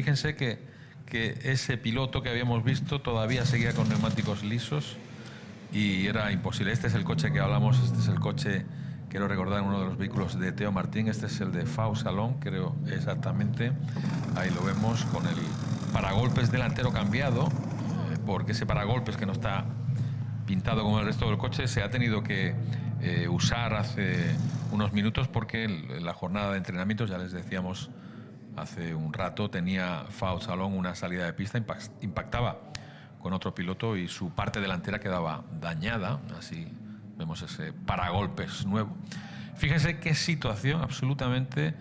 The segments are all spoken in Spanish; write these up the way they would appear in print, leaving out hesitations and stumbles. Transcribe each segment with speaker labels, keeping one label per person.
Speaker 1: fíjense que ese piloto que habíamos visto todavía seguía con neumáticos lisos y era imposible. Este es el coche que hablamos, este es el coche, quiero recordar, uno de los vehículos de Theo Martín. Este es el de Fau Salón, creo exactamente. Ahí lo vemos con el paragolpes delantero cambiado, porque ese paragolpes que no está pintado como el resto del coche se ha tenido que usar hace unos minutos porque la jornada de entrenamientos, ya les decíamos hace un rato, tenía Fau Salón una salida de pista, impactaba con otro piloto y su parte delantera quedaba dañada. Así vemos ese paragolpes nuevo. Fíjense qué situación absolutamente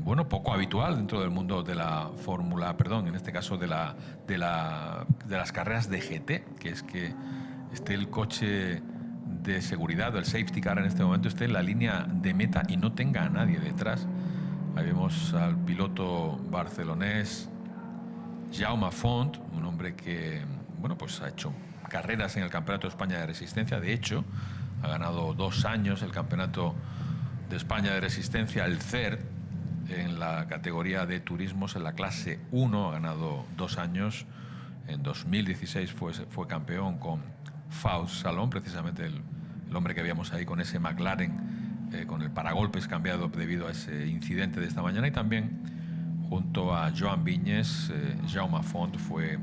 Speaker 1: bueno, poco habitual dentro del mundo de la Fórmula, perdón, en este caso de las carreras de GT, que es que esté el coche de seguridad, el safety car en este momento, esté en la línea de meta y no tenga a nadie detrás. Ahí vemos al piloto barcelonés Jaume Font, un hombre que, bueno, pues ha hecho carreras en el Campeonato de España de Resistencia. De hecho, ha ganado 2 años el Campeonato de España de Resistencia, el CERT, en la categoría de turismos, en la clase 1, ha ganado 2 años. En 2016 fue campeón con Fau Salón, precisamente el hombre que habíamos ahí con ese McLaren, con el paragolpes cambiado debido a ese incidente de esta mañana. Y también junto a Joan Viñes, Jaume Font fue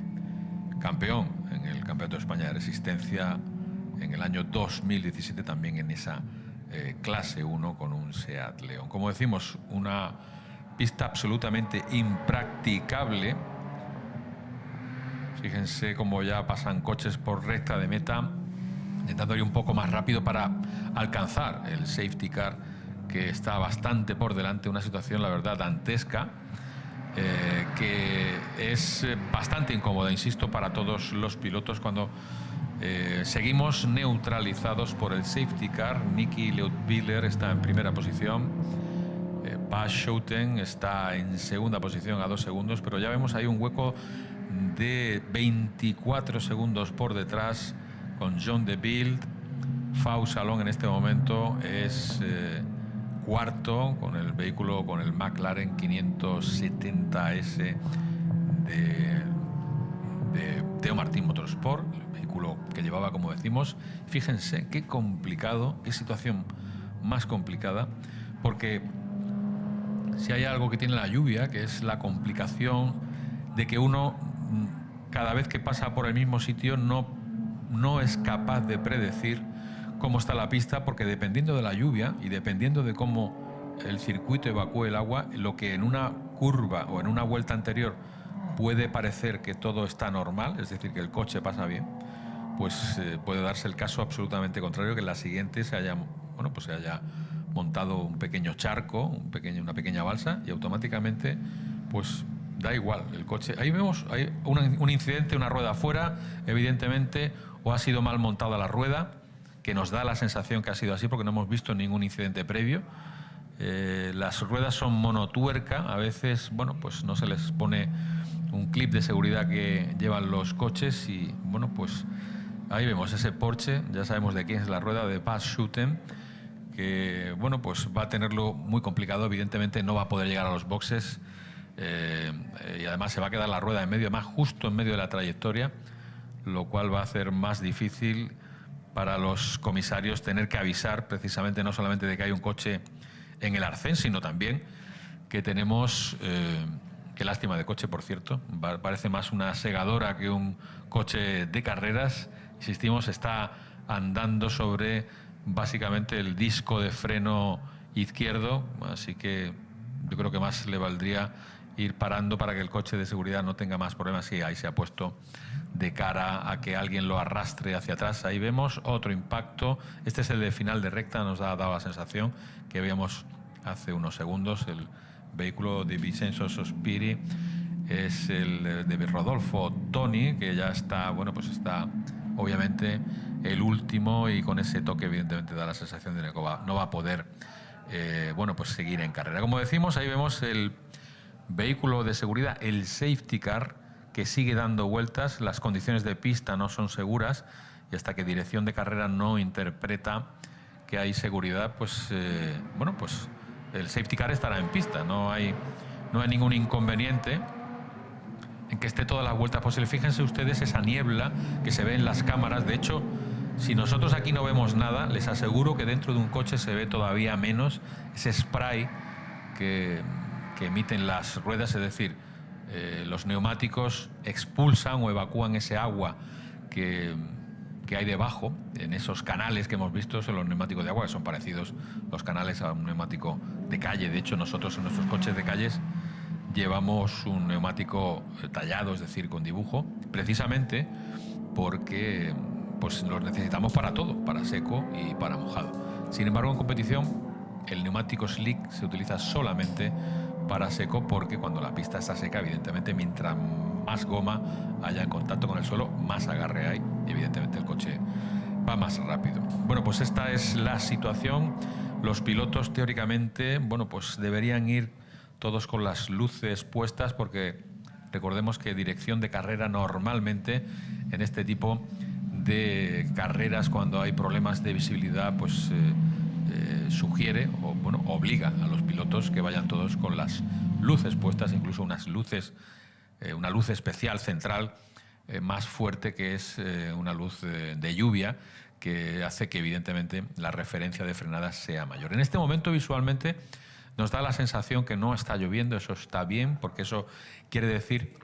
Speaker 1: campeón en el Campeonato de España de Resistencia en el año 2017, también en esa clase 1 con un Seat León. Como decimos, una pista absolutamente impracticable. Fíjense cómo ya pasan coches por recta de meta, intentando ir un poco más rápido para alcanzar el safety car, que está bastante por delante. Una situación, la verdad, dantesca, que es bastante incómoda, insisto, para todos los pilotos cuando seguimos neutralizados por el safety car. Niki Leutwiler está en primera posición, Bas Schouten está en segunda posición a 2 segundos, pero ya vemos ahí un hueco de 24 segundos por detrás con John de Wild. Fau Salón en este momento es cuarto con el vehículo, con el McLaren 570S de Theo Martín Motorsport, el vehículo que llevaba, como decimos. Fíjense qué complicado, qué situación más complicada, porque si hay algo que tiene la lluvia, que es la complicación de que uno, cada vez que pasa por el mismo sitio, no es capaz de predecir cómo está la pista, porque dependiendo de la lluvia y dependiendo de cómo el circuito evacúe el agua, lo que en una curva o en una vuelta anterior puede parecer que todo está normal, es decir, que el coche pasa bien, pues puede darse el caso absolutamente contrario, que en la siguiente se haya montado un pequeño charco, una pequeña balsa, y automáticamente pues da igual el coche. Ahí vemos hay un incidente, una rueda afuera, evidentemente, o ha sido mal montada la rueda, que nos da la sensación que ha sido así porque no hemos visto ningún incidente previo. Las ruedas son monotuerca, a veces, bueno, pues no se les pone un clip de seguridad que llevan los coches y, bueno, pues ahí vemos ese Porsche, ya sabemos de quién es la rueda, de Bas Schouten, que, bueno, pues va a tenerlo muy complicado, evidentemente no va a poder llegar a los boxes, y además se va a quedar la rueda en medio, además justo en medio de la trayectoria, lo cual va a hacer más difícil para los comisarios tener que avisar precisamente no solamente de que hay un coche en el arcén, sino también que tenemos, qué lástima de coche, por cierto, parece más una segadora que un coche de carreras. Insistimos, está andando sobre básicamente el disco de freno izquierdo, así que yo creo que más le valdría ir parando para que el coche de seguridad no tenga más problemas. Y ahí se ha puesto de cara a que alguien lo arrastre hacia atrás. Ahí vemos otro impacto. Este es el de final de recta, nos ha dado la sensación que veíamos hace unos segundos. El vehículo de Vincenzo Sospiri es el de Rodolfo Toni, que ya está, bueno, pues está obviamente el último, y con ese toque evidentemente da la sensación de que no va a poder bueno, pues seguir en carrera. Como decimos, ahí vemos el vehículo de seguridad, el safety car, que sigue dando vueltas. Las condiciones de pista no son seguras y hasta que dirección de carrera no interpreta que hay seguridad, pues bueno, pues el safety car estará en pista. No hay ningún inconveniente en que esté todas las vueltas posibles. Fíjense ustedes esa niebla que se ve en las cámaras. De hecho, si nosotros aquí no vemos nada, les aseguro que dentro de un coche se ve todavía menos ese spray que emiten las ruedas, es decir, los neumáticos expulsan o evacúan ese agua que hay debajo, en esos canales que hemos visto, son los neumáticos de agua, que son parecidos los canales a un neumático de calle. De hecho, nosotros en nuestros coches de calles llevamos un neumático tallado, es decir, con dibujo, precisamente porque pues los necesitamos para todo, para seco y para mojado. Sin embargo, en competición, el neumático slick se utiliza solamente para seco, porque cuando la pista está seca, evidentemente, mientras más goma haya en contacto con el suelo, más agarre hay, y evidentemente el coche va más rápido. Bueno, pues esta es la situación. Los pilotos, teóricamente, bueno, pues deberían ir todos con las luces puestas, porque recordemos que dirección de carrera normalmente en este tipo de carreras, cuando hay problemas de visibilidad, pues sugiere o bueno, obliga a los pilotos que vayan todos con las luces puestas, incluso unas luces, una luz especial central más fuerte, que es una luz de lluvia, que hace que evidentemente la referencia de frenada sea mayor. En este momento visualmente nos da la sensación que no está lloviendo. Eso está bien, porque eso quiere decir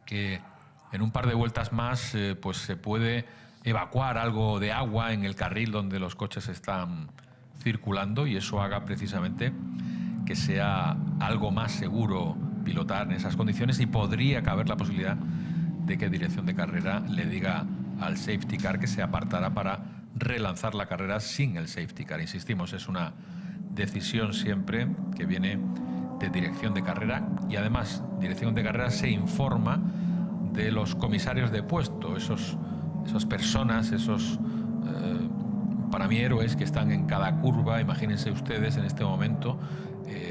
Speaker 1: que en un par de vueltas más pues se puede evacuar algo de agua en el carril donde los coches están circulando, y eso haga precisamente que sea algo más seguro pilotar en esas condiciones, y podría caber la posibilidad de que dirección de carrera le diga al safety car que se apartara para relanzar la carrera sin el safety car. Insistimos, es una decisión siempre que viene de dirección de carrera, y además dirección de carrera se informa de los comisarios de puesto, esas personas, esos para mí héroes que están en cada curva. Imagínense ustedes en este momento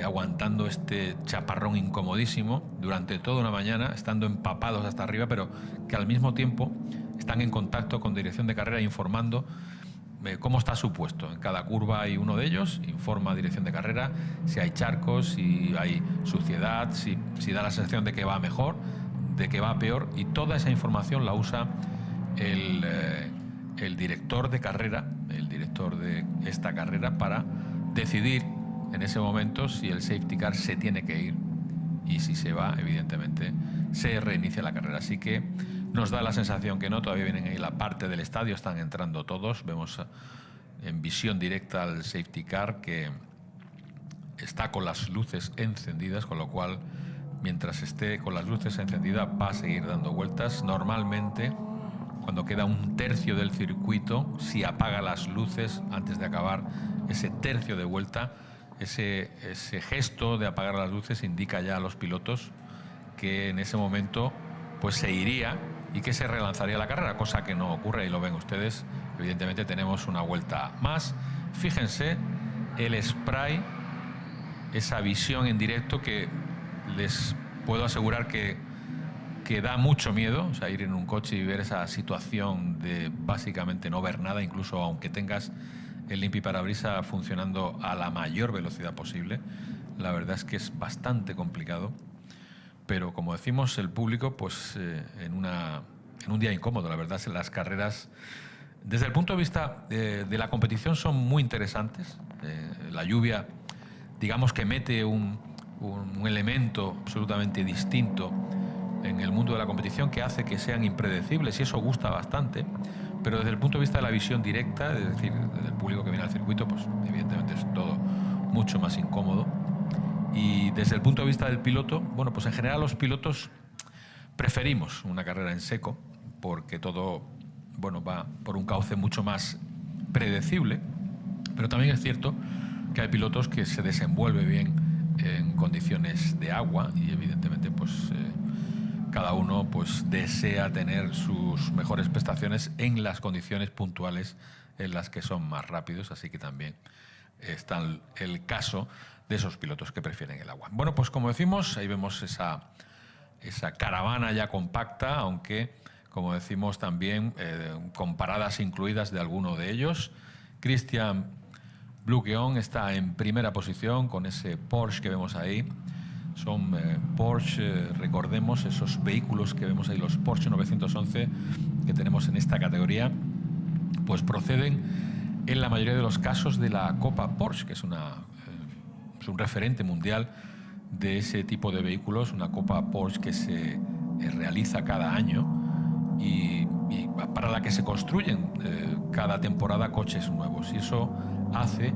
Speaker 1: aguantando este chaparrón incomodísimo durante toda una mañana, estando empapados hasta arriba, pero que al mismo tiempo están en contacto con dirección de carrera, informando cómo está su puesto. En cada curva hay uno de ellos, informa a dirección de carrera si hay charcos, si hay suciedad, si da la sensación de que va mejor, de que va peor, y toda esa información la usa el director de carrera, el director de esta carrera, para decidir en ese momento si el safety car se tiene que ir, y si se va, evidentemente se reinicia la carrera. Así que nos da la sensación que no, todavía vienen ahí la parte del estadio, están entrando todos. Vemos en visión directa al safety car, que está con las luces encendidas, con lo cual mientras esté con las luces encendidas va a seguir dando vueltas. Normalmente, cuando queda un tercio del circuito, si apaga las luces antes de acabar ese tercio de vuelta, ese gesto de apagar las luces indica ya a los pilotos que en ese momento pues se iría y que se relanzaría la carrera, cosa que no ocurre, y lo ven ustedes. Evidentemente tenemos una vuelta más. Fíjense el spray, esa visión en directo, que les puedo asegurar que da mucho miedo. O sea, ir en un coche y ver esa situación de básicamente no ver nada, incluso aunque tengas el limpiaparabrisas funcionando a la mayor velocidad posible, la verdad es que es bastante complicado. Pero como decimos, el público, pues en un día incómodo, la verdad, las carreras desde el punto de vista de la competición son muy interesantes. La lluvia, digamos que mete un elemento absolutamente distinto en el mundo de la competición, que hace que sean impredecibles, y eso gusta bastante. Pero desde el punto de vista de la visión directa, es decir, desde el público que viene al circuito, pues evidentemente es todo mucho más incómodo. Y desde el punto de vista del piloto, bueno, pues en general los pilotos preferimos una carrera en seco, porque todo, bueno, va por un cauce mucho más predecible. Pero también es cierto que hay pilotos que se desenvuelven bien en condiciones de agua, y evidentemente pues cada uno pues desea tener sus mejores prestaciones en las condiciones puntuales en las que son más rápidos. Así que también está el caso de esos pilotos que prefieren el agua. Bueno, pues como decimos, ahí vemos esa caravana ya compacta, aunque como decimos también con paradas incluidas de alguno de ellos. Christian Bluqueon está en primera posición con ese Porsche que vemos ahí. Son Porsche, recordemos esos vehículos que vemos ahí, los Porsche 911 que tenemos en esta categoría, pues proceden en la mayoría de los casos de la Copa Porsche, que es un referente mundial de ese tipo de vehículos, una Copa Porsche que se realiza cada año y para la que se construyen cada temporada coches nuevos, y eso hace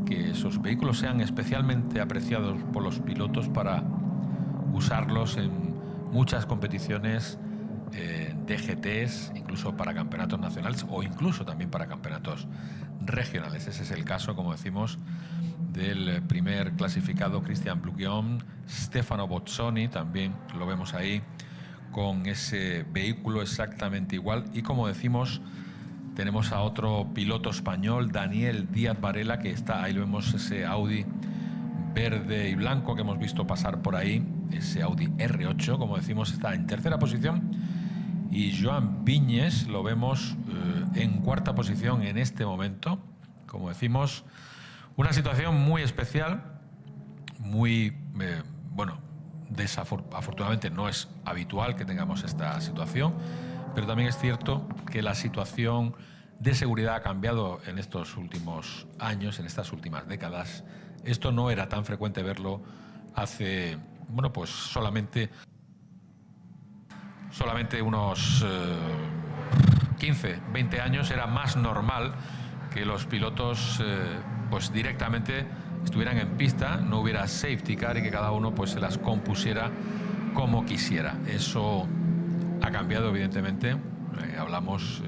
Speaker 1: que esos vehículos sean especialmente apreciados por los pilotos para usarlos en muchas competiciones de GTs, incluso para campeonatos nacionales o incluso también para campeonatos regionales. Ese es el caso, como decimos, del primer clasificado, Christian Blugion. Stefano Bozzoni también lo vemos ahí con ese vehículo exactamente igual, y como decimos, tenemos a otro piloto español, Daniel Díaz Varela, que está ahí, lo vemos, ese Audi verde y blanco que hemos visto pasar por ahí, ese Audi R8, como decimos, está en tercera posición, y Joan Viñes lo vemos en cuarta posición en este momento. Como decimos, una situación muy especial, muy bueno, afortunadamente no es habitual que tengamos esta situación, pero también es cierto que la situación de seguridad ha cambiado en estos últimos años, en estas últimas décadas. Esto no era tan frecuente verlo hace, bueno, pues solamente unos 15, 20 años era más normal que los pilotos pues directamente estuvieran en pista, no hubiera safety car y que cada uno pues se las compusiera como quisiera. Eso ha cambiado, evidentemente. Hablamos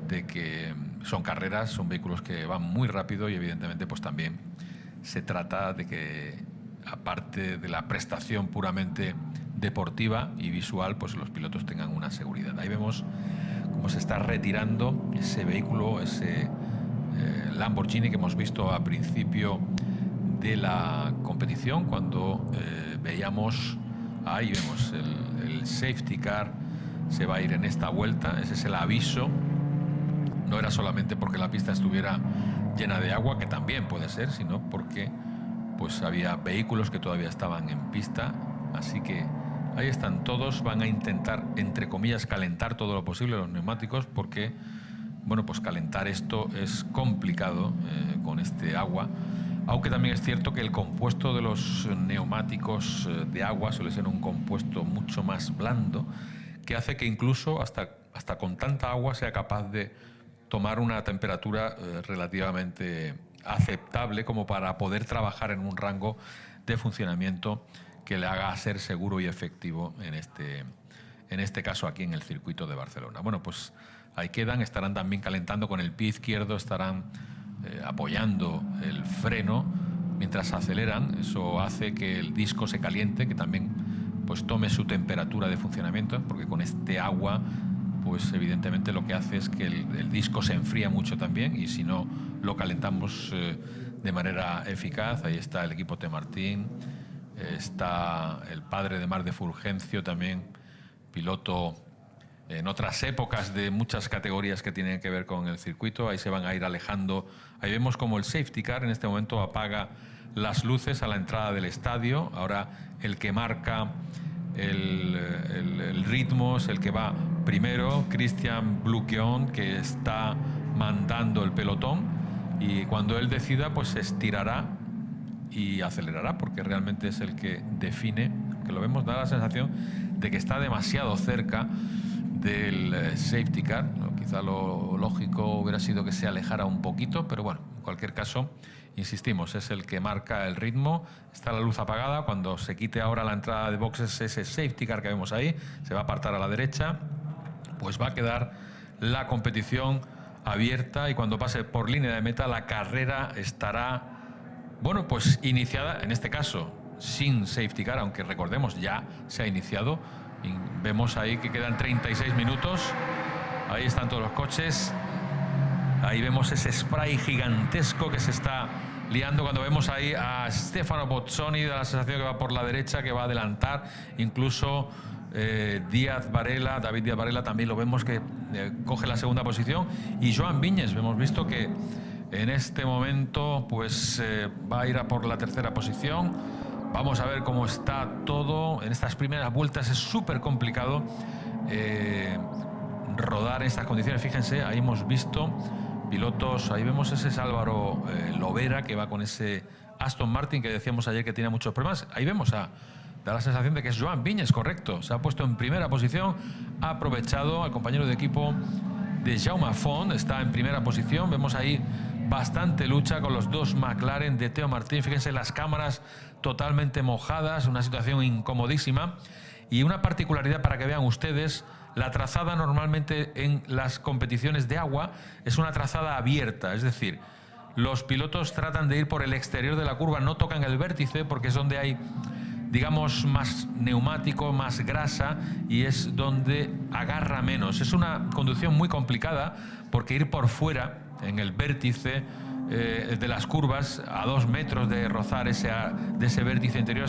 Speaker 1: de que son carreras, son vehículos que van muy rápido, y evidentemente pues también se trata de que, aparte de la prestación puramente deportiva y visual, pues los pilotos tengan una seguridad. Ahí vemos cómo se está retirando ese vehículo, ese Lamborghini que hemos visto a principio de la competición, cuando veíamos, ahí vemos el safety car se va a ir en esta vuelta. Ese es el aviso. No era solamente porque la pista estuviera llena de agua, que también puede ser, sino porque pues había vehículos que todavía estaban en pista. Así que ahí están todos, van a intentar, entre comillas, calentar todo lo posible los neumáticos, porque bueno, pues calentar esto es complicado con este agua, aunque también es cierto que el compuesto de los neumáticos de agua suele ser un compuesto mucho más blando, que hace que incluso hasta con tanta agua sea capaz de tomar una temperatura relativamente aceptable como para poder trabajar en un rango de funcionamiento que le haga ser seguro y efectivo en este caso aquí en el circuito de Barcelona. Bueno, pues ahí quedan, estarán también calentando con el pie izquierdo, estarán apoyando el freno mientras aceleran. Eso hace que el disco se caliente, que también pues tome su temperatura de funcionamiento, porque con este agua pues evidentemente lo que hace es que el disco se enfría mucho también, y si no lo calentamos de manera eficaz. Ahí está el equipo T. Martín, está el padre de Marc de Fulgencio, también piloto en otras épocas de muchas categorías que tienen que ver con el circuito. Ahí se van a ir alejando. Ahí vemos como el safety car en este momento apaga las luces a la entrada del estadio. Ahora el que marca el ritmo es el que va primero, Christian Blugion, que está mandando el pelotón, y cuando él decida pues se estirará y acelerará, porque realmente es el que define, que lo vemos, da la sensación de que está demasiado cerca del safety car. Quizá lo lógico hubiera sido que se alejara un poquito, pero bueno, en cualquier caso, insistimos, es el que marca el ritmo. Está la luz apagada. Cuando se quite ahora la entrada de boxes, ese safety car que vemos ahí se va a apartar a la derecha, pues va a quedar la competición abierta, y cuando pase por línea de meta la carrera estará, bueno, pues iniciada, en este caso sin safety car, aunque recordemos ya se ha iniciado. Y vemos ahí que quedan 36 minutos. Ahí están todos los coches. Ahí vemos ese spray gigantesco que se está liando. Cuando vemos ahí a Stefano Bozzoni, da la sensación que va por la derecha, que va a adelantar. Incluso David Díaz Varela también lo vemos que coge la segunda posición. Y Joan Viñes, hemos visto que en este momento pues va a ir a por la tercera posición. Vamos a ver cómo está todo. En estas primeras vueltas es súper complicado rodar en estas condiciones. Fíjense, ahí hemos visto pilotos, ahí vemos ese es Álvaro Lobera, que va con ese Aston Martin que decíamos ayer que tenía muchos problemas. Ahí vemos da la sensación de que es Joan Viñes, correcto. Se ha puesto en primera posición, ha aprovechado al compañero de equipo de Jaume Font, está en primera posición. Vemos ahí bastante lucha con los dos McLaren de Theo Martín. Fíjense las cámaras totalmente mojadas, una situación incomodísima. Y una particularidad para que vean ustedes, la trazada normalmente en las competiciones de agua es una trazada abierta, es decir, los pilotos tratan de ir por el exterior de la curva, no tocan el vértice porque es donde hay, digamos, más neumático, más grasa y es donde agarra menos. Es una conducción muy complicada porque ir por fuera, en el vértice de las curvas, a 2 metros de rozar de ese vértice interior,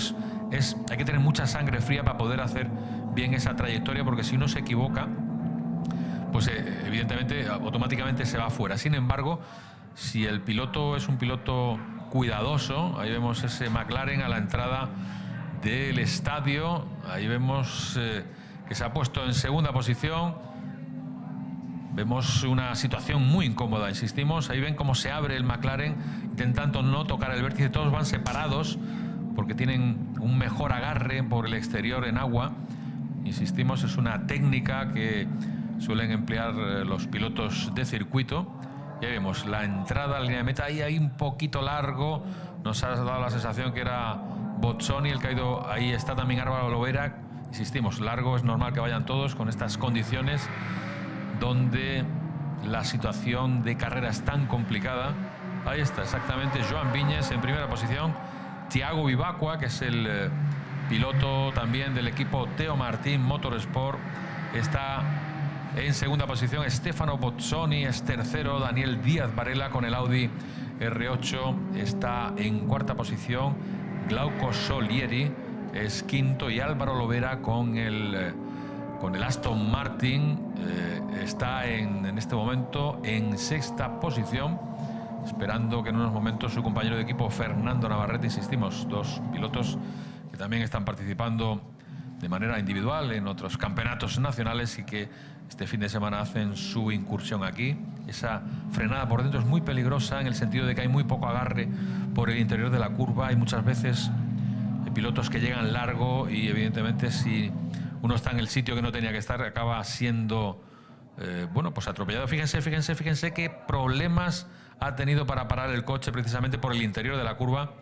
Speaker 1: hay que tener mucha sangre fría para poder hacer bien esa trayectoria, porque si uno se equivoca, pues evidentemente automáticamente se va fuera. Sin embargo, si el piloto es un piloto cuidadoso, ahí vemos ese McLaren a la entrada del estadio, ahí vemos que se ha puesto en segunda posición. Vemos una situación muy incómoda, insistimos. Ahí ven cómo se abre el McLaren intentando no tocar el vértice. Todos van separados porque tienen un mejor agarre por el exterior en agua. Insistimos, es una técnica que suelen emplear los pilotos de circuito. Ya vemos la entrada a la línea de meta, ahí un poquito largo. Nos ha dado la sensación que era Bozzoni el que ha ido. Ahí está también Álvaro Lobera. Insistimos, largo, es normal que vayan todos con estas condiciones donde la situación de carrera es tan complicada. Ahí está exactamente Joan Viñes en primera posición, Thiago Vivacqua, que es el piloto también del equipo Theo Martín Motorsport, está en segunda posición. Stefano Bozzoni es tercero, Daniel Díaz Varela con el Audi R8 está en cuarta posición, Glauco Solieri es quinto y Álvaro Lobera con el Aston Martin está en este momento en sexta posición, esperando que en unos momentos su compañero de equipo Fernando Navarrete, insistimos, dos pilotos que también están participando de manera individual en otros campeonatos nacionales y que este fin de semana hacen su incursión aquí. Esa frenada por dentro es muy peligrosa en el sentido de que hay muy poco agarre por el interior de la curva. Hay muchas veces pilotos que llegan largo y evidentemente si uno está en el sitio que no tenía que estar acaba siendo pues atropellado. Fíjense qué problemas ha tenido para parar el coche precisamente por el interior de la curva.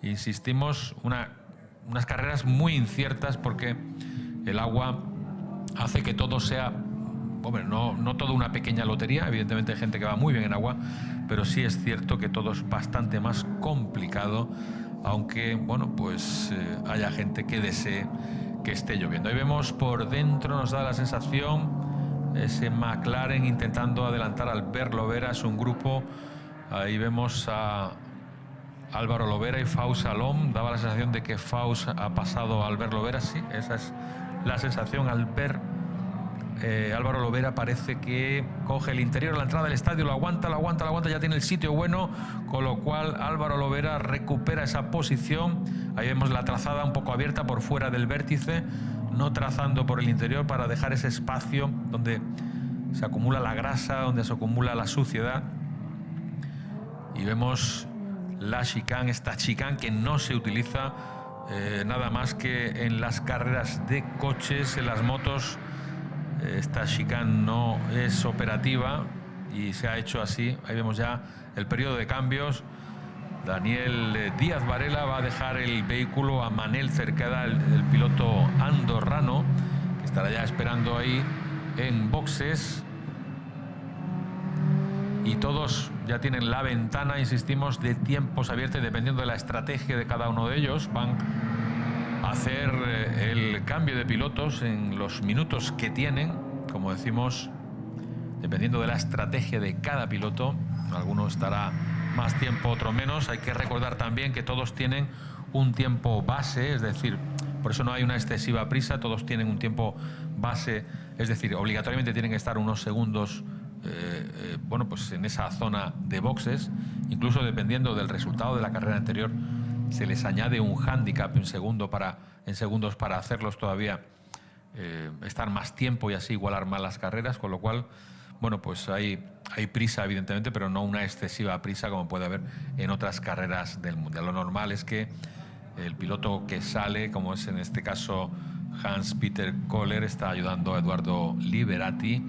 Speaker 1: Insistimos, unas carreras muy inciertas porque el agua hace que todo sea, no todo una pequeña lotería. Evidentemente hay gente que va muy bien en agua, pero sí es cierto que todo es bastante más complicado, aunque haya gente que desee que esté lloviendo. Ahí vemos por dentro, nos da la sensación ese McLaren intentando adelantar a Albert Lobera, es un grupo. Ahí vemos a Álvaro Lobera y Faust Salom. Daba la sensación de que Faust ha pasado a Albert Lobera, sí, esa es la sensación. Álvaro Lobera parece que coge el interior a la entrada del estadio, lo aguanta, ya tiene el sitio bueno, con lo cual Álvaro Lobera recupera esa posición. Ahí vemos la trazada un poco abierta por fuera del vértice, no trazando por el interior para dejar ese espacio donde se acumula la grasa, donde se acumula la suciedad. Y vemos la chicane, esta chicane que no se utiliza nada más que en las carreras de coches. En las motos esta chicane no es operativa y se ha hecho así. Ahí vemos ya el periodo de cambios. Daniel Díaz Varela va a dejar el vehículo a Manel Cercada, el piloto andorrano, que estará ya esperando ahí en boxes. Y todos ya tienen la ventana, insistimos, de tiempos abiertos, dependiendo de la estrategia de cada uno de ellos. Van a hacer el cambio de pilotos en los minutos que tienen, como decimos, dependiendo de la estrategia de cada piloto. Alguno estará más tiempo, otro menos. Hay que recordar también que todos tienen un tiempo base, es decir, por eso no hay una excesiva prisa, todos tienen un tiempo base, es decir, obligatoriamente tienen que estar unos segundos en esa zona de boxes, incluso dependiendo del resultado de la carrera anterior, se les añade un hándicap en segundos para hacerlos todavía estar más tiempo y así igualar más las carreras, con lo cual, bueno, pues hay prisa evidentemente, pero no una excesiva prisa como puede haber en otras carreras del Mundial. Lo normal es que el piloto que sale, como es en este caso Hans-Peter Kohler, está ayudando a Eduardo Liberati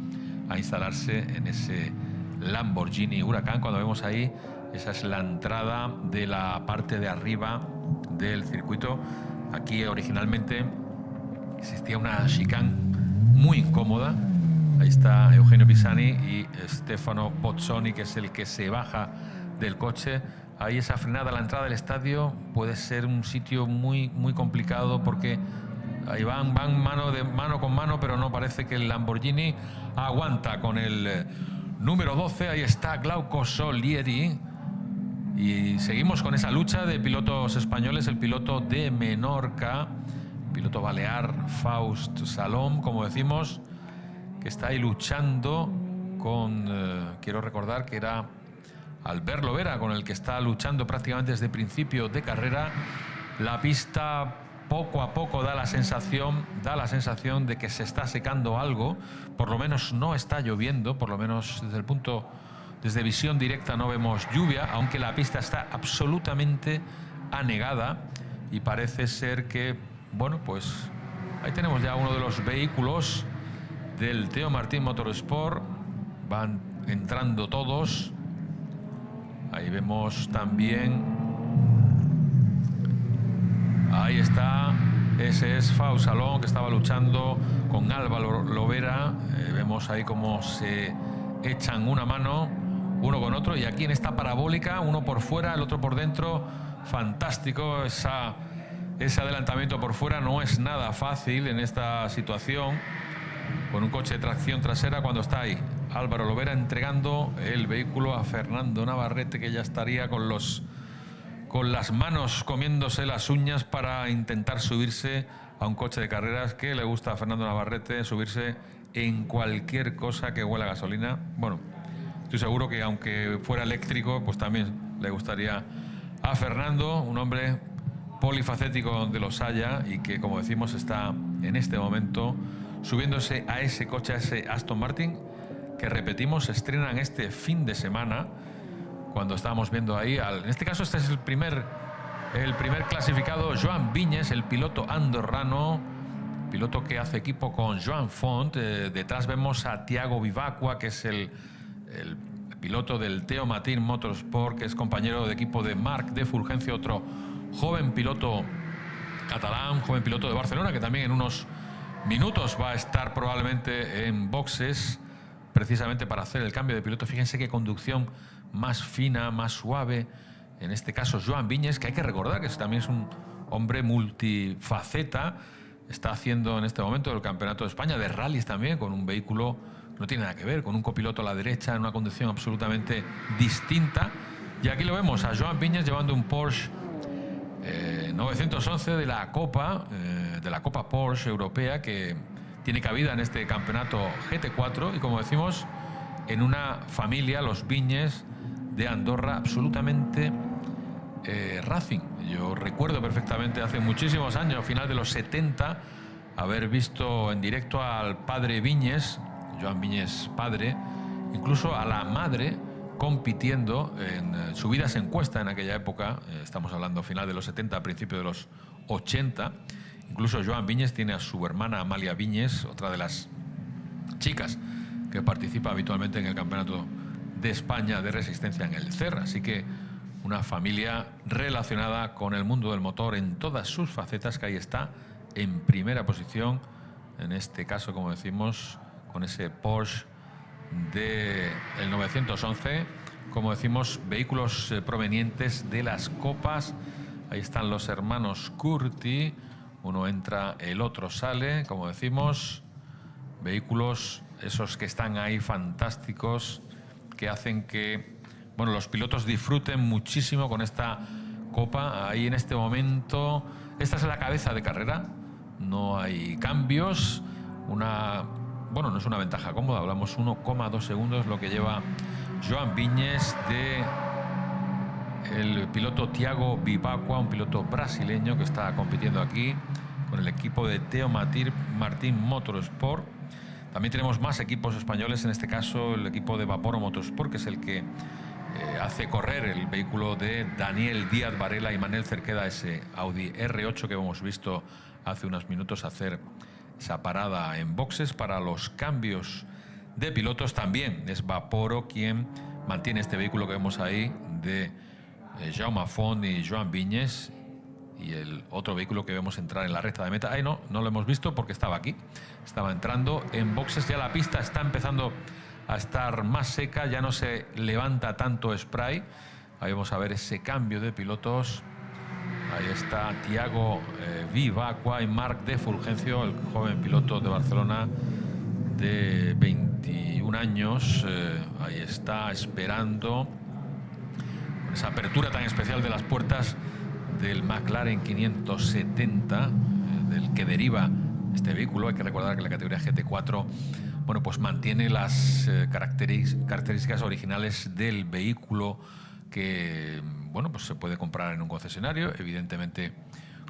Speaker 1: a instalarse en ese Lamborghini Huracán. Cuando vemos ahí, esa es la entrada de la parte de arriba del circuito. Aquí originalmente existía una chicane muy incómoda. Ahí está Eugenio Pisani y Stefano Bozzoni, que es el que se baja del coche. Ahí esa frenada a la entrada del estadio puede ser un sitio muy, muy complicado, porque ahí van mano con mano, pero no parece que el Lamborghini aguanta con el número 12. Ahí está Glauco Solieri. Y seguimos con esa lucha de pilotos españoles. El piloto de Menorca, piloto balear, Faust Salom, como decimos, que está ahí luchando con, quiero recordar que era Albert Lovera, con el que está luchando prácticamente desde principio de carrera. La pista poco a poco da la sensación de que se está secando algo. Por lo menos no está lloviendo, por lo menos desde visión directa no vemos lluvia, aunque la pista está absolutamente anegada y parece ser que, bueno, pues ahí tenemos ya uno de los vehículos del Teo Martín Motorsport. Van entrando todos. Ahí vemos también, ahí está, ese es Faust Salom, que estaba luchando con Álvaro Lovera. Vemos ahí cómo se echan una mano uno con otro, y aquí en esta parabólica, uno por fuera, el otro por dentro. Fantástico ese adelantamiento por fuera. No es nada fácil en esta situación con un coche de tracción trasera, cuando está ahí Álvaro Lovera entregando el vehículo a Fernando Navarrete, que ya estaría con las manos comiéndose las uñas para intentar subirse a un coche de carreras. Que le gusta a Fernando Navarrete subirse en cualquier cosa que huela a gasolina. Bueno, estoy seguro que aunque fuera eléctrico, pues también le gustaría a Fernando, un hombre polifacético donde los haya, y que, como decimos, está en este momento subiéndose a ese coche, a ese Aston Martin, que, repetimos, estrenan este fin de semana. Cuando estábamos viendo ahí, en este caso este es el primer clasificado, Joan Viñes, el piloto andorrano, piloto que hace equipo con Joan Font. Detrás vemos a Thiago Vivacqua, que es el piloto del Teo Martín Motorsport, que es compañero de equipo de Marc de Fulgencio, otro joven piloto catalán, joven piloto de Barcelona, que también en unos minutos va a estar probablemente en boxes, precisamente para hacer el cambio de piloto. Fíjense qué conducción más fina, más suave. En este caso, Joan Viñes, que hay que recordar que también es un hombre multifaceta. Está haciendo en este momento el Campeonato de España de rallies también, con un vehículo que no tiene nada que ver, con un copiloto a la derecha, en una conducción absolutamente distinta. Y aquí lo vemos a Joan Viñes llevando un Porsche 911 de la Copa Porsche Europea, que tiene cabida en este campeonato GT4, y, como decimos, en una familia, los Viñes de Andorra, absolutamente racing. Yo recuerdo perfectamente hace muchísimos años, final de los 70, haber visto en directo al padre Viñes, Joan Viñes padre, incluso a la madre, compitiendo en subidas en cuesta en aquella época. Estamos hablando final de los 70, principio de los 80. Incluso Joan Viñes tiene a su hermana Amalia Viñes, otra de las chicas que participa habitualmente en el Campeonato de España de Resistencia en el CER. Así que una familia relacionada con el mundo del motor en todas sus facetas, que ahí está en primera posición, en este caso, como decimos, con ese Porsche del 911, como decimos, vehículos provenientes de las copas. Ahí están los hermanos Curti, uno entra, el otro sale, como decimos, vehículos esos que están ahí fantásticos, que hacen que, bueno, los pilotos disfruten muchísimo con esta copa. Ahí en este momento, esta es la cabeza de carrera, no hay cambios, bueno, no es una ventaja cómoda, hablamos 1,2 segundos lo que lleva Joan Viñes de el piloto Thiago Vivacqua, un piloto brasileño que está compitiendo aquí con el equipo de Teo Martín Motorsport. También tenemos más equipos españoles, en este caso el equipo de Vaporo Motorsport, que es el que hace correr el vehículo de Daniel Díaz Varela y Manel Cerqueda, ese Audi R8 que hemos visto hace unos minutos hacer esa parada en boxes para los cambios de pilotos. También es Vaporo quien mantiene este vehículo que vemos ahí de Jaume Font y Joan Viñes, y el otro vehículo que vemos entrar en la recta de meta. Ahí no lo hemos visto porque estaba aquí, estaba entrando en boxes. Ya la pista está empezando a estar más seca, ya no se levanta tanto spray. Ahí vamos a ver ese cambio de pilotos. Ahí está Thiago Vivacqua y Marc de Fulgencio, el joven piloto de Barcelona de 21 años. Ahí está esperando con esa apertura tan especial de las puertas del McLaren 570, del que deriva este vehículo. Hay que recordar que la categoría GT4, bueno, pues mantiene las características originales del vehículo que, bueno, pues se puede comprar en un concesionario, evidentemente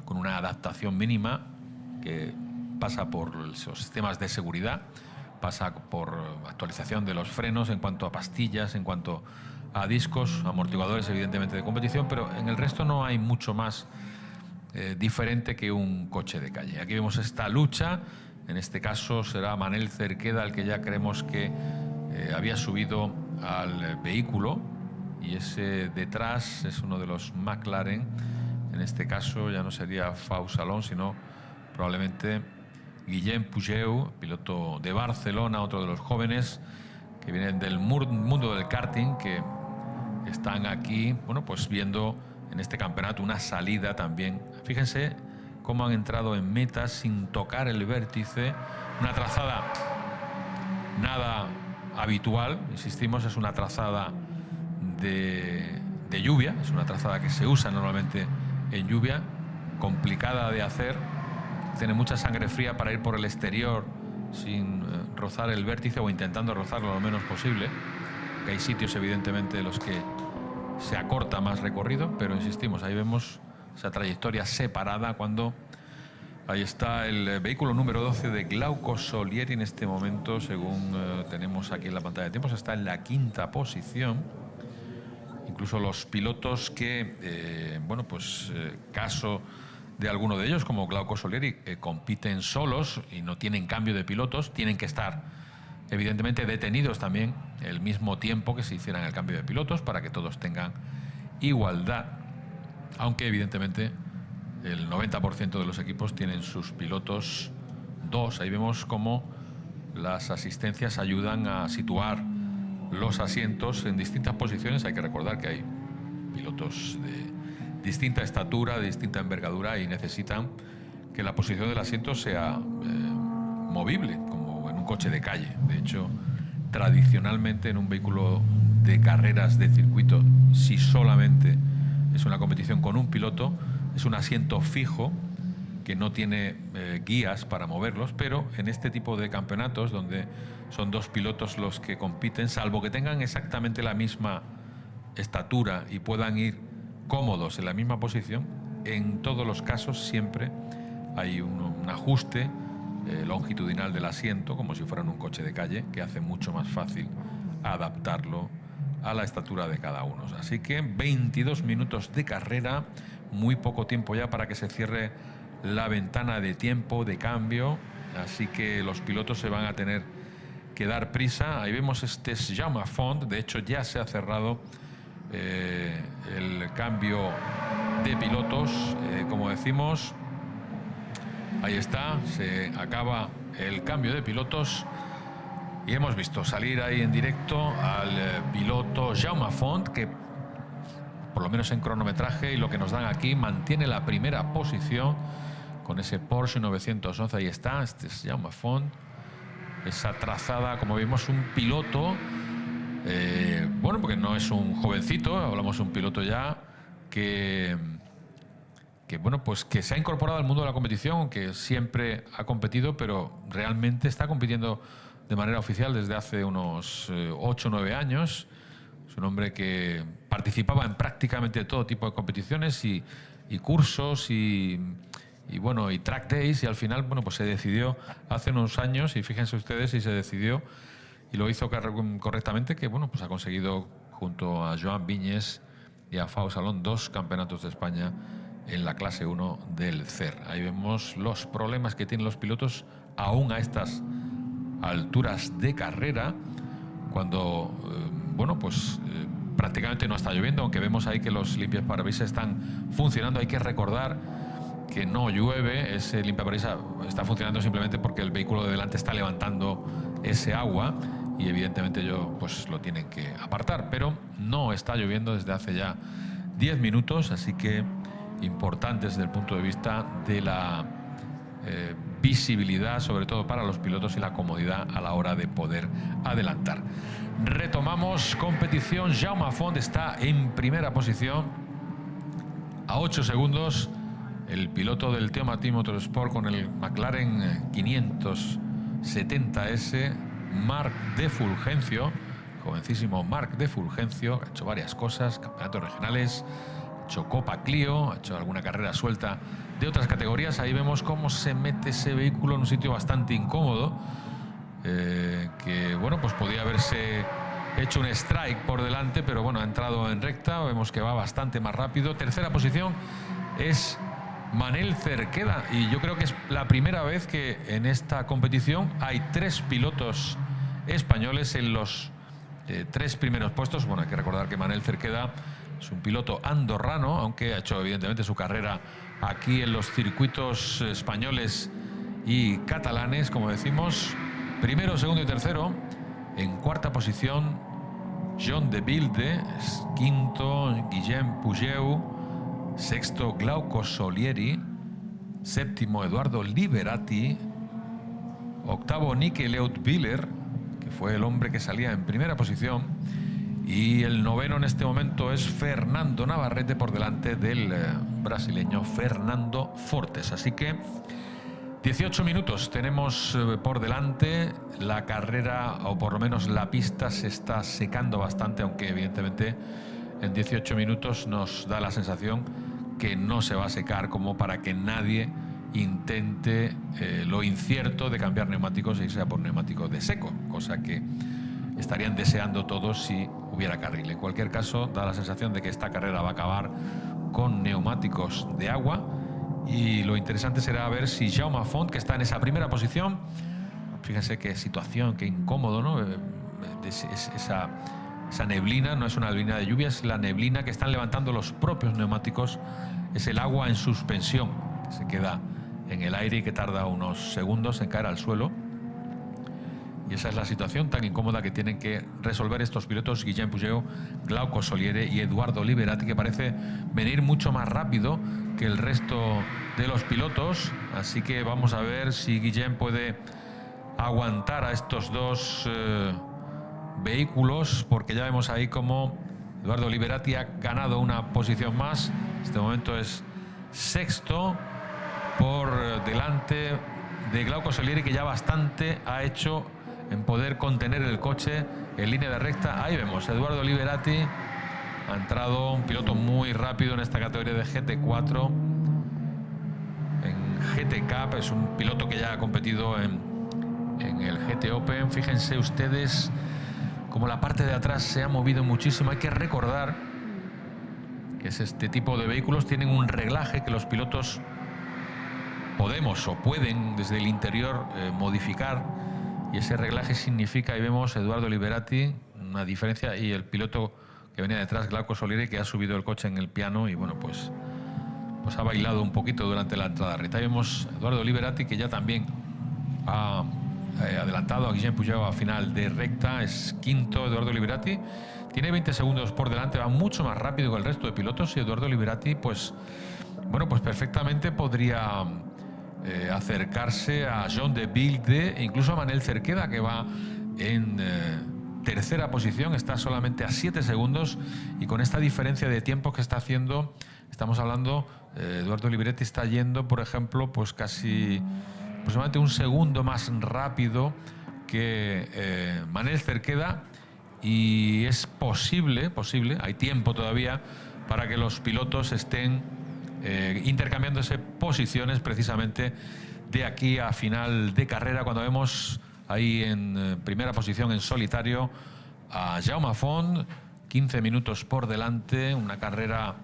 Speaker 1: con una adaptación mínima que pasa por los sistemas de seguridad, pasa por actualización de los frenos en cuanto a pastillas, en cuanto a discos, amortiguadores evidentemente de competición, pero en el resto no hay mucho más diferente que un coche de calle. Aquí vemos esta lucha, en este caso será Manel Cerqueda el que ya creemos que había subido al vehículo, y ese detrás es uno de los McLaren. En este caso ya no sería Fau Salón, sino probablemente Guillem Pugeu, piloto de Barcelona, otro de los jóvenes que vienen del mundo del karting, que están aquí, bueno, pues viendo en este campeonato una salida también. Fíjense cómo han entrado en meta sin tocar el vértice, una trazada nada habitual, insistimos, es una trazada de lluvia, es una trazada que se usa normalmente en lluvia, complicada de hacer, tiene mucha sangre fría para ir por el exterior sin rozar el vértice, o intentando rozarlo lo menos posible, que hay sitios evidentemente en los que se acorta más recorrido, pero insistimos, ahí vemos esa trayectoria separada cuando ahí está el vehículo número 12 de Glauco Solieri. En este momento, según tenemos aquí en la pantalla de tiempos, está en la 5ª posición. Incluso los pilotos que, bueno, pues caso de alguno de ellos, como Glauco Solieri, compiten solos y no tienen cambio de pilotos, tienen que estar evidentemente detenidos también el mismo tiempo que se hicieran el cambio de pilotos para que todos tengan igualdad, aunque evidentemente el 90% de los equipos tienen sus pilotos dos. Ahí vemos cómo las asistencias ayudan a situar los asientos en distintas posiciones. Hay que recordar que hay pilotos de distinta estatura, de distinta envergadura, y necesitan que la posición del asiento sea movible, como en un coche de calle. De hecho, tradicionalmente en un vehículo de carreras de circuito, si solamente es una competición con un piloto, es un asiento fijo que no tiene guías para moverlos, pero en este tipo de campeonatos donde son dos pilotos los que compiten, salvo que tengan exactamente la misma estatura y puedan ir cómodos en la misma posición, en todos los casos siempre hay un ajuste longitudinal del asiento, como si fuera en un coche de calle, que hace mucho más fácil adaptarlo a la estatura de cada uno. Así que 22 minutos de carrera, muy poco tiempo ya para que se cierre la ventana de tiempo de cambio, así que los pilotos se van a tener que dar prisa. Ahí vemos este Jaume Font, de hecho ya se ha cerrado el cambio de pilotos, como decimos. Ahí está, se acaba el cambio de pilotos y hemos visto salir ahí en directo al piloto Jaume Font, que por lo menos en cronometraje y lo que nos dan aquí mantiene la primera posición con ese Porsche 911. Ahí está, este es Jaume Font, esa trazada, como vimos, un piloto, bueno, porque no es un jovencito, hablamos de un piloto ya que bueno, pues que se ha incorporado al mundo de la competición, que siempre ha competido, pero realmente está compitiendo de manera oficial desde hace unos 8 o 9 años. Es un hombre que participaba en prácticamente todo tipo de competiciones y cursos y bueno, y track days, y al final, bueno, pues se decidió hace unos años, y fíjense ustedes, y se decidió y lo hizo correctamente, que bueno, pues ha conseguido junto a Joan Viñes y a Fau Salón 2 campeonatos de España en la clase 1 del CER. Ahí vemos los problemas que tienen los pilotos aún a estas alturas de carrera, cuando bueno, pues prácticamente no está lloviendo, aunque vemos ahí que los limpiaparabrisas están funcionando. Hay que recordar que no llueve, ese limpiaparabrisas está funcionando simplemente porque el vehículo de delante está levantando ese agua y evidentemente ellos pues lo tienen que apartar, pero no está lloviendo desde hace ya 10 minutos, así que importante desde el punto de vista de la visibilidad, sobre todo para los pilotos, y la comodidad a la hora de poder adelantar. Retomamos competición. Jaume Font está en primera posición a 8 segundos. El piloto del Teo Team Motorsport con el McLaren 570S, Marc de Fulgencio, jovencísimo Marc de Fulgencio, ha hecho varias cosas, campeonatos regionales, ha hecho Copa Clio, ha hecho alguna carrera suelta de otras categorías. Ahí vemos cómo se mete ese vehículo en un sitio bastante incómodo, que bueno, pues podía haberse hecho un strike por delante, pero bueno, ha entrado en recta. Vemos que va bastante más rápido. Tercera posición es Manel Cerqueda, y yo creo que es la primera vez que en esta competición hay 3 pilotos españoles en los 3 primeros puestos. Bueno, hay que recordar que Manel Cerqueda es un piloto andorrano, aunque ha hecho evidentemente su carrera aquí en los circuitos españoles y catalanes, como decimos. Primero, segundo y tercero. En cuarta posición, John de Bilde. Quinto, Guillem Pugeu. Sexto, Glauco Solieri. Séptimo, Eduardo Liberati. Octavo, Nike Leutwiller, que fue el hombre que salía en primera posición. Y el noveno en este momento es Fernando Navarrete, por delante del brasileño Fernando Fortes. Así que 18 minutos tenemos por delante. La carrera, o por lo menos la pista, se está secando bastante, aunque evidentemente en 18 minutos nos da la sensación que no se va a secar como para que nadie intente lo incierto de cambiar neumáticos e irse a por neumáticos de seco, cosa que estarían deseando todos si hubiera carril. En cualquier caso, da la sensación de que esta carrera va a acabar con neumáticos de agua, y lo interesante será ver si Jaume Font, que está en esa primera posición, fíjense qué situación, qué incómodo, ¿no? Esa neblina no es una neblina de lluvia, es la neblina que están levantando los propios neumáticos, es el agua en suspensión que se queda en el aire y que tarda unos segundos en caer al suelo. Y esa es la situación tan incómoda que tienen que resolver estos pilotos, Guillem Pugeu, Glauco Solieri y Eduardo Liberati, que parece venir mucho más rápido que el resto de los pilotos. Así que vamos a ver si Guillem puede aguantar a estos dos vehículos, porque ya vemos ahí como Eduardo Liberati ha ganado una posición más. En este momento es sexto, por delante de Glauco Solieri, que ya bastante ha hecho en poder contener el coche en línea de recta. Ahí vemos Eduardo Liberati, ha entrado un piloto muy rápido en esta categoría de GT4 en GT Cup. Es un piloto que ya ha competido en el GT Open. Fíjense ustedes como la parte de atrás se ha movido muchísimo. Hay que recordar que este tipo de vehículos tienen un reglaje que los pilotos podemos o pueden desde el interior modificar, y ese reglaje significa, ahí vemos Eduardo Liberati, una diferencia, y el piloto que venía detrás, Glauco Solieri, que ha subido el coche en el piano y bueno, pues ha bailado un poquito durante la entrada a recta. Ahí vemos Eduardo Liberati, que ya también ha adelantado a Guillem Pugeu a final de recta. Es quinto Eduardo Liberati, tiene 20 segundos por delante, va mucho más rápido que el resto de pilotos, y Eduardo Liberati pues bueno, pues perfectamente podría acercarse a John de Bilde e incluso a Manel Cerqueda, que va en tercera posición, está solamente a 7 segundos, y con esta diferencia de tiempo que está haciendo, estamos hablando, Eduardo Liberati está yendo, por ejemplo, pues casi aproximadamente un segundo más rápido que Manel Cerqueda, y es posible, hay tiempo todavía para que los pilotos estén intercambiándose posiciones precisamente de aquí a final de carrera, cuando vemos ahí en primera posición en solitario a Jaume Font, 15 minutos por delante, una carrera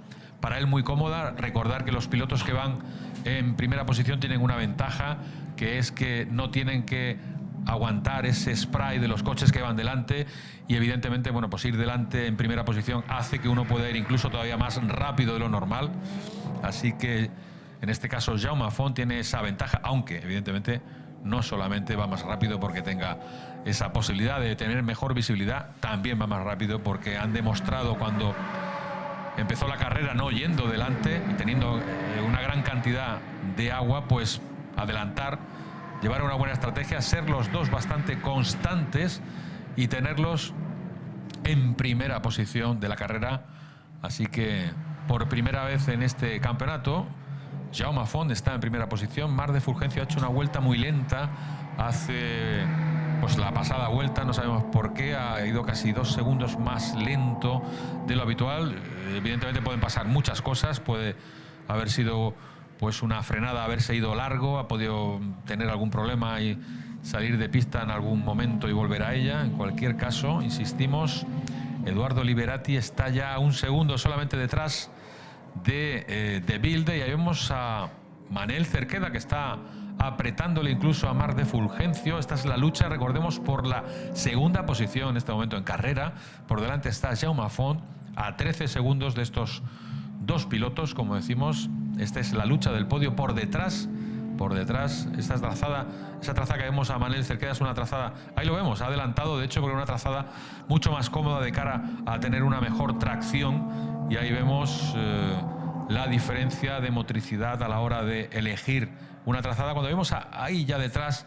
Speaker 1: para él muy cómoda. Recordar que los pilotos que van en primera posición tienen una ventaja, que es que no tienen que aguantar ese spray de los coches que van delante, y evidentemente, bueno, pues ir delante en primera posición hace que uno pueda ir incluso todavía más rápido de lo normal. Así que en este caso Jaume Font tiene esa ventaja, aunque evidentemente no solamente va más rápido porque tenga esa posibilidad de tener mejor visibilidad, también va más rápido porque han demostrado cuando empezó la carrera no yendo delante y teniendo una gran cantidad de agua, pues adelantar, llevar una buena estrategia, ser los dos bastante constantes y tenerlos en primera posición de la carrera. Así que por primera vez en este campeonato Jaume Font está en primera posición. Marc de Fulgencio ha hecho una vuelta muy lenta hace pues la pasada vuelta, no sabemos por qué, ha ido casi 2 segundos más lento de lo habitual. Evidentemente pueden pasar muchas cosas, puede haber sido pues una frenada, haberse ido largo, ha podido tener algún problema y salir de pista en algún momento y volver a ella. En cualquier caso, insistimos, Eduardo Liberati está ya 1 segundo solamente detrás de Bilde, y ahí vemos a Manel Cerqueda que está apretándole incluso a Marc de Fulgencio. Esta es la lucha, recordemos, por la segunda posición en este momento en carrera. Por delante está Jaume Font a 13 segundos de estos dos pilotos, como decimos. Esta es la lucha del podio. Por detrás, esa trazada que vemos a Manel Cerqueda es una trazada, ahí lo vemos, ha adelantado, de hecho, porque es una trazada mucho más cómoda de cara a tener una mejor tracción, y ahí vemos la diferencia de motricidad a la hora de elegir una trazada. Cuando vemos ahí ya detrás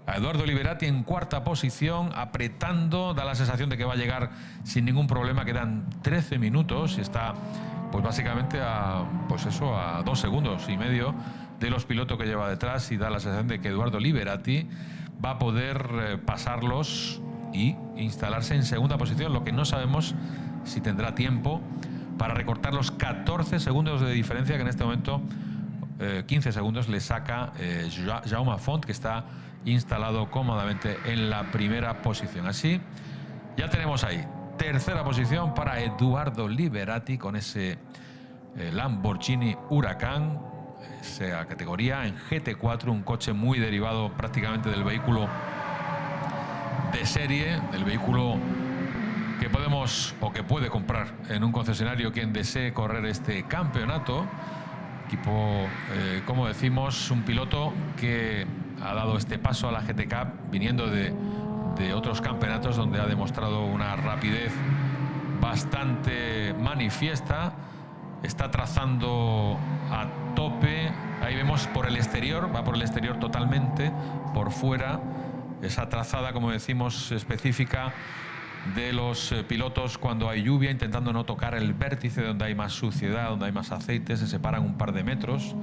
Speaker 1: a Eduardo Liberati en cuarta posición, apretando, da la sensación de que va a llegar sin ningún problema. Quedan 13 minutos y está pues básicamente a 2 segundos y medio de los pilotos que lleva detrás, y da la sensación de que Eduardo Liberati va a poder pasarlos y instalarse en segunda posición. Lo que no sabemos si tendrá tiempo para recortar los 14 segundos de diferencia que en este momento 15 segundos le saca Jaume Font, que está instalado cómodamente en la primera posición. Así ya tenemos ahí tercera posición para Eduardo Liberati con ese Lamborghini Huracán, esa categoría en GT4, un coche muy derivado prácticamente del vehículo de serie, del vehículo que podemos o que puede comprar en un concesionario quien desee correr este campeonato. Equipo, como decimos, un piloto que ha dado este paso a la GT Cup viniendo de otros campeonatos donde ha demostrado una rapidez bastante manifiesta. Está trazando a tope, ahí vemos por el exterior, va por el exterior totalmente, por fuera, esa trazada, como decimos, específica de los pilotos cuando hay lluvia, intentando no tocar el vértice donde hay más suciedad, donde hay más aceite, se separan un par de metros.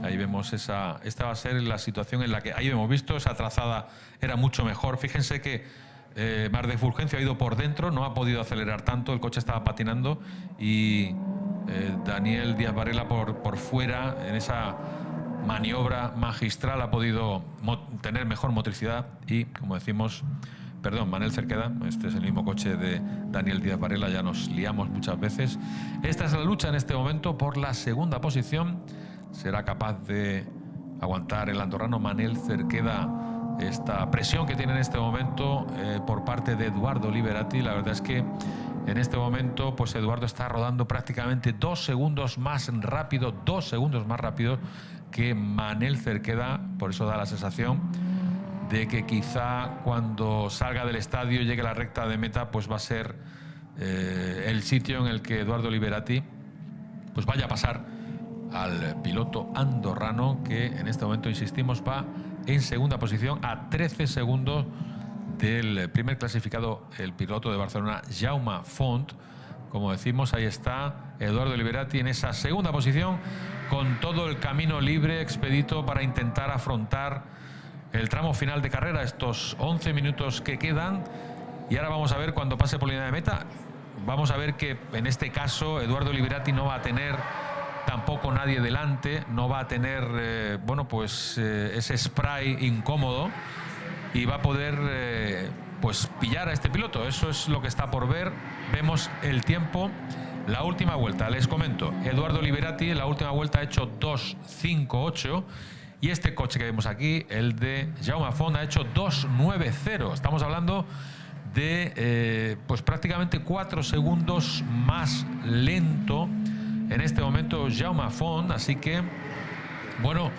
Speaker 1: Ahí vemos esta va a ser la situación en la que ahí hemos visto, esa trazada era mucho mejor. Fíjense que Marc de Fulgencio ha ido por dentro, no ha podido acelerar tanto, el coche estaba patinando, y Daniel Díaz Varela por fuera, en esa maniobra magistral, ha podido tener mejor motricidad y, como decimos, Manel Cerqueda, este es el mismo coche de Daniel Díaz Varela, ya nos liamos muchas veces. Esta es la lucha en este momento por la segunda posición. ¿Será capaz de aguantar el andorrano Manel Cerqueda esta presión que tiene en este momento por parte de Eduardo Liberati? La verdad es que en este momento pues Eduardo está rodando prácticamente 2 segundos más rápido, 2 segundos más rápido que Manel Cerqueda. Por eso da la sensación de que quizá cuando salga del estadio y llegue a la recta de meta, pues va a ser el sitio en el que Eduardo Liberati pues vaya a pasar al piloto andorrano, que en este momento, insistimos, va en segunda posición a 13 segundos del primer clasificado, el piloto de Barcelona, Jaume Font. Como decimos, ahí está Eduardo Liberati en esa segunda posición, con todo el camino libre, expedito, para intentar afrontar el tramo final de carrera, estos 11 minutos que quedan. Y ahora vamos a ver cuando pase por línea de meta. Vamos a ver que en este caso Edoardo Liberati no va a tener tampoco nadie delante, no va a tener bueno, pues ese spray incómodo y va a poder pues pillar a este piloto. Eso es lo que está por ver. Vemos el tiempo. La última vuelta, les comento, Edoardo Liberati en la última vuelta ha hecho 2.58 y este coche que vemos aquí, el de Jaume Font, ha hecho 2.90. Estamos hablando de pues prácticamente 4 segundos más lento en este momento Jaume Font, así que bueno,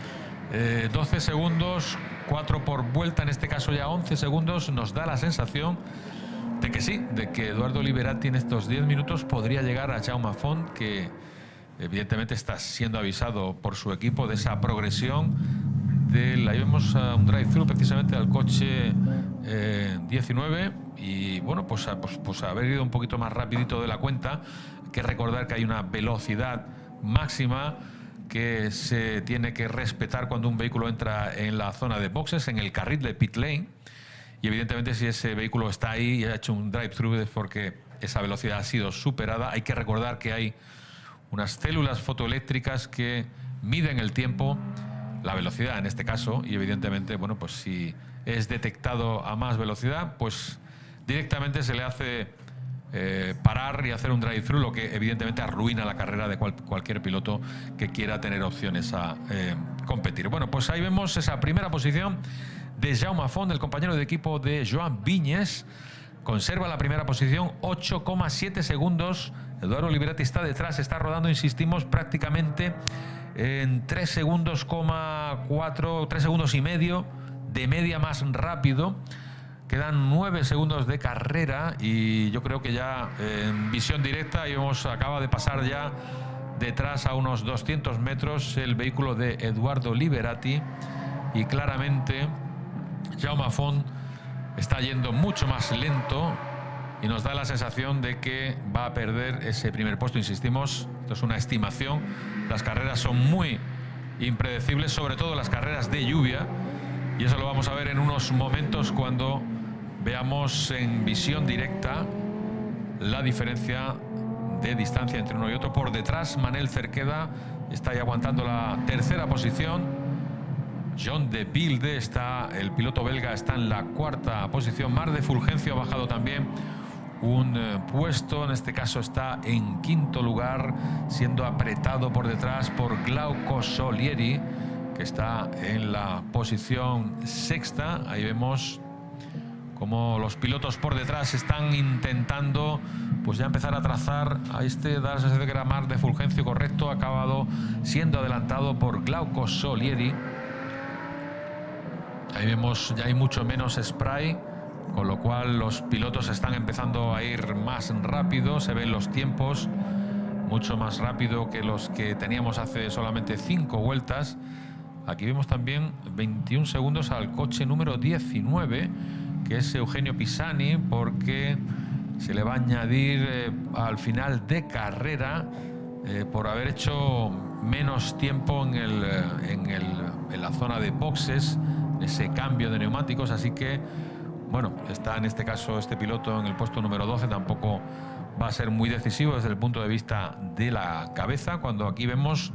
Speaker 1: 12 segundos, 4 por vuelta, en este caso ya 11 segundos, nos da la sensación de que sí, de que Edoardo Liberati en estos 10 minutos podría llegar a Jaume Font, que evidentemente está siendo avisado por su equipo de esa progresión. Ahí vemos un drive-thru precisamente al coche 19 y bueno, pues haber ido un poquito más rapidito de la cuenta. Hay que recordar que hay una velocidad máxima que se tiene que respetar cuando un vehículo entra en la zona de boxes, en el carril de pit lane. Y evidentemente si ese vehículo está ahí y ha hecho un drive-thru es porque esa velocidad ha sido superada. Hay que recordar que hay unas células fotoeléctricas que miden el tiempo, la velocidad en este caso, y evidentemente, bueno, pues si es detectado a más velocidad, pues directamente se le hace parar y hacer un drive-thru, lo que evidentemente arruina la carrera de cualquier piloto que quiera tener opciones a competir. Bueno, pues ahí vemos esa primera posición de Jaume Font, el compañero de equipo de Joan Viñes. Conserva la primera posición, 8,7 segundos. Edoardo Liberati está detrás, está rodando, insistimos, prácticamente en 3 segundos, 3 segundos y medio de media más rápido. Quedan 9 segundos de carrera y yo creo que ya en visión directa acaba de pasar ya detrás a unos 200 metros el vehículo de Edoardo Liberati y claramente Jaume Font está yendo mucho más lento y nos da la sensación de que va a perder ese primer puesto. Insistimos, esto es una estimación, las carreras son muy impredecibles, sobre todo las carreras de lluvia, y eso lo vamos a ver en unos momentos cuando veamos en visión directa la diferencia de distancia entre uno y otro. Por detrás, Manel Cerqueda está ahí aguantando la tercera posición. John de Bilde el piloto belga, está en la cuarta posición. Marc de Fulgencio ha bajado también un puesto, en este caso está en quinto lugar, siendo apretado por detrás por Glauco Solieri, que está en la posición sexta. Ahí vemos como los pilotos por detrás están intentando pues ya empezar a trazar a da la sensación de que era Marc de Fulgencio, correcto, ha acabado siendo adelantado por Glauco Solieri. Ahí vemos ya hay mucho menos spray, con lo cual los pilotos están empezando a ir más rápido, se ven los tiempos mucho más rápido que los que teníamos hace solamente 5 vueltas. Aquí vemos también 21 segundos al coche número 19, que es Eugenio Pisani, porque se le va a añadir al final de carrera por haber hecho menos tiempo en la zona de boxes, ese cambio de neumáticos. Así que, bueno, está en este caso este piloto en el puesto número 12, tampoco va a ser muy decisivo desde el punto de vista de la cabeza, cuando aquí vemos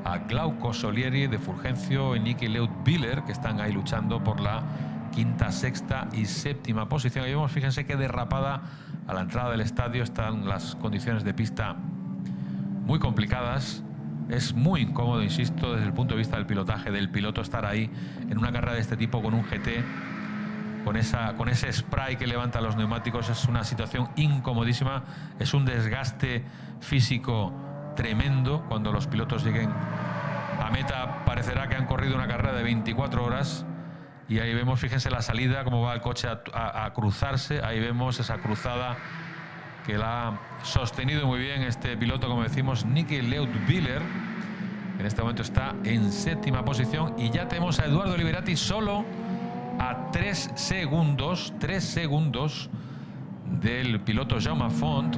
Speaker 1: a Glauco Solieri, de Fulgencio y Niki Leut-Biller, que están ahí luchando por la quinta, sexta y séptima posición. Ahí vemos, fíjense qué derrapada a la entrada del estadio, están las condiciones de pista muy complicadas. Es muy incómodo, insisto, desde el punto de vista del pilotaje, del piloto, estar ahí en una carrera de este tipo con un GT, con ese spray que levanta los neumáticos. Es una situación incomodísima, es un desgaste físico tremendo. Cuando los pilotos lleguen a meta parecerá que han corrido una carrera de 24 horas. Y ahí vemos, fíjense la salida, cómo va el coche a cruzarse. Ahí vemos esa cruzada que la ha sostenido muy bien este piloto, como decimos, Niki Leut-Biller. En este momento está en séptima posición y ya tenemos a Edoardo Liberati solo a 3 segundos del piloto Jaume Font.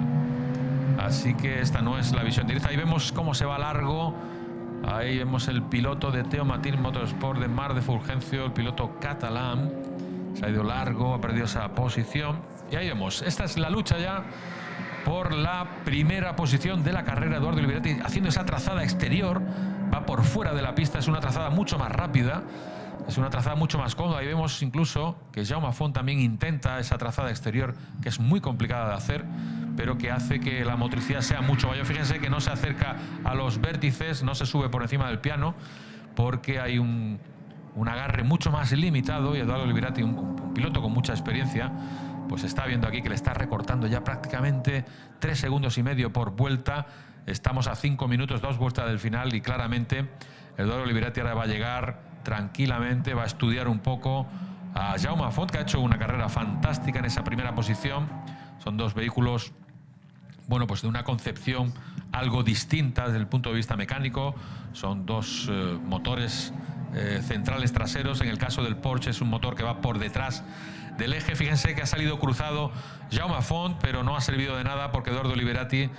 Speaker 1: Así que esta no es la visión directa. Ahí vemos cómo se va largo. Ahí vemos el piloto de Teo Martin Motorsport, de Marc de Fulgencio, el piloto catalán. Se ha ido largo, ha perdido esa posición. Y ahí vemos, esta es la lucha ya por la primera posición de la carrera. Edoardo Liberati haciendo esa trazada exterior, va por fuera de la pista, es una trazada mucho más rápida, es una trazada mucho más cómoda. Ahí vemos incluso que Jaume Font también intenta esa trazada exterior, que es muy complicada de hacer, pero que hace que la motricidad sea mucho mayor. Fíjense que no se acerca a los vértices, no se sube por encima del piano, porque hay un agarre mucho más limitado, y Edoardo Liberati, un piloto con mucha experiencia, pues está viendo aquí que le está recortando ya prácticamente 3,5 segundos por vuelta. Estamos a 5 minutos, 2 vueltas del final, y claramente Edoardo Liberati ahora va a llegar tranquilamente, va a estudiar un poco a Jaume Font, que ha hecho una carrera fantástica en esa primera posición. Son dos vehículos, bueno, pues de una concepción algo distinta desde el punto de vista mecánico. Son dos motores centrales traseros. En el caso del Porsche es un motor que va por detrás del eje. Fíjense que ha salido cruzado Jaume Font, pero no ha servido de nada porque Edoardo Liberati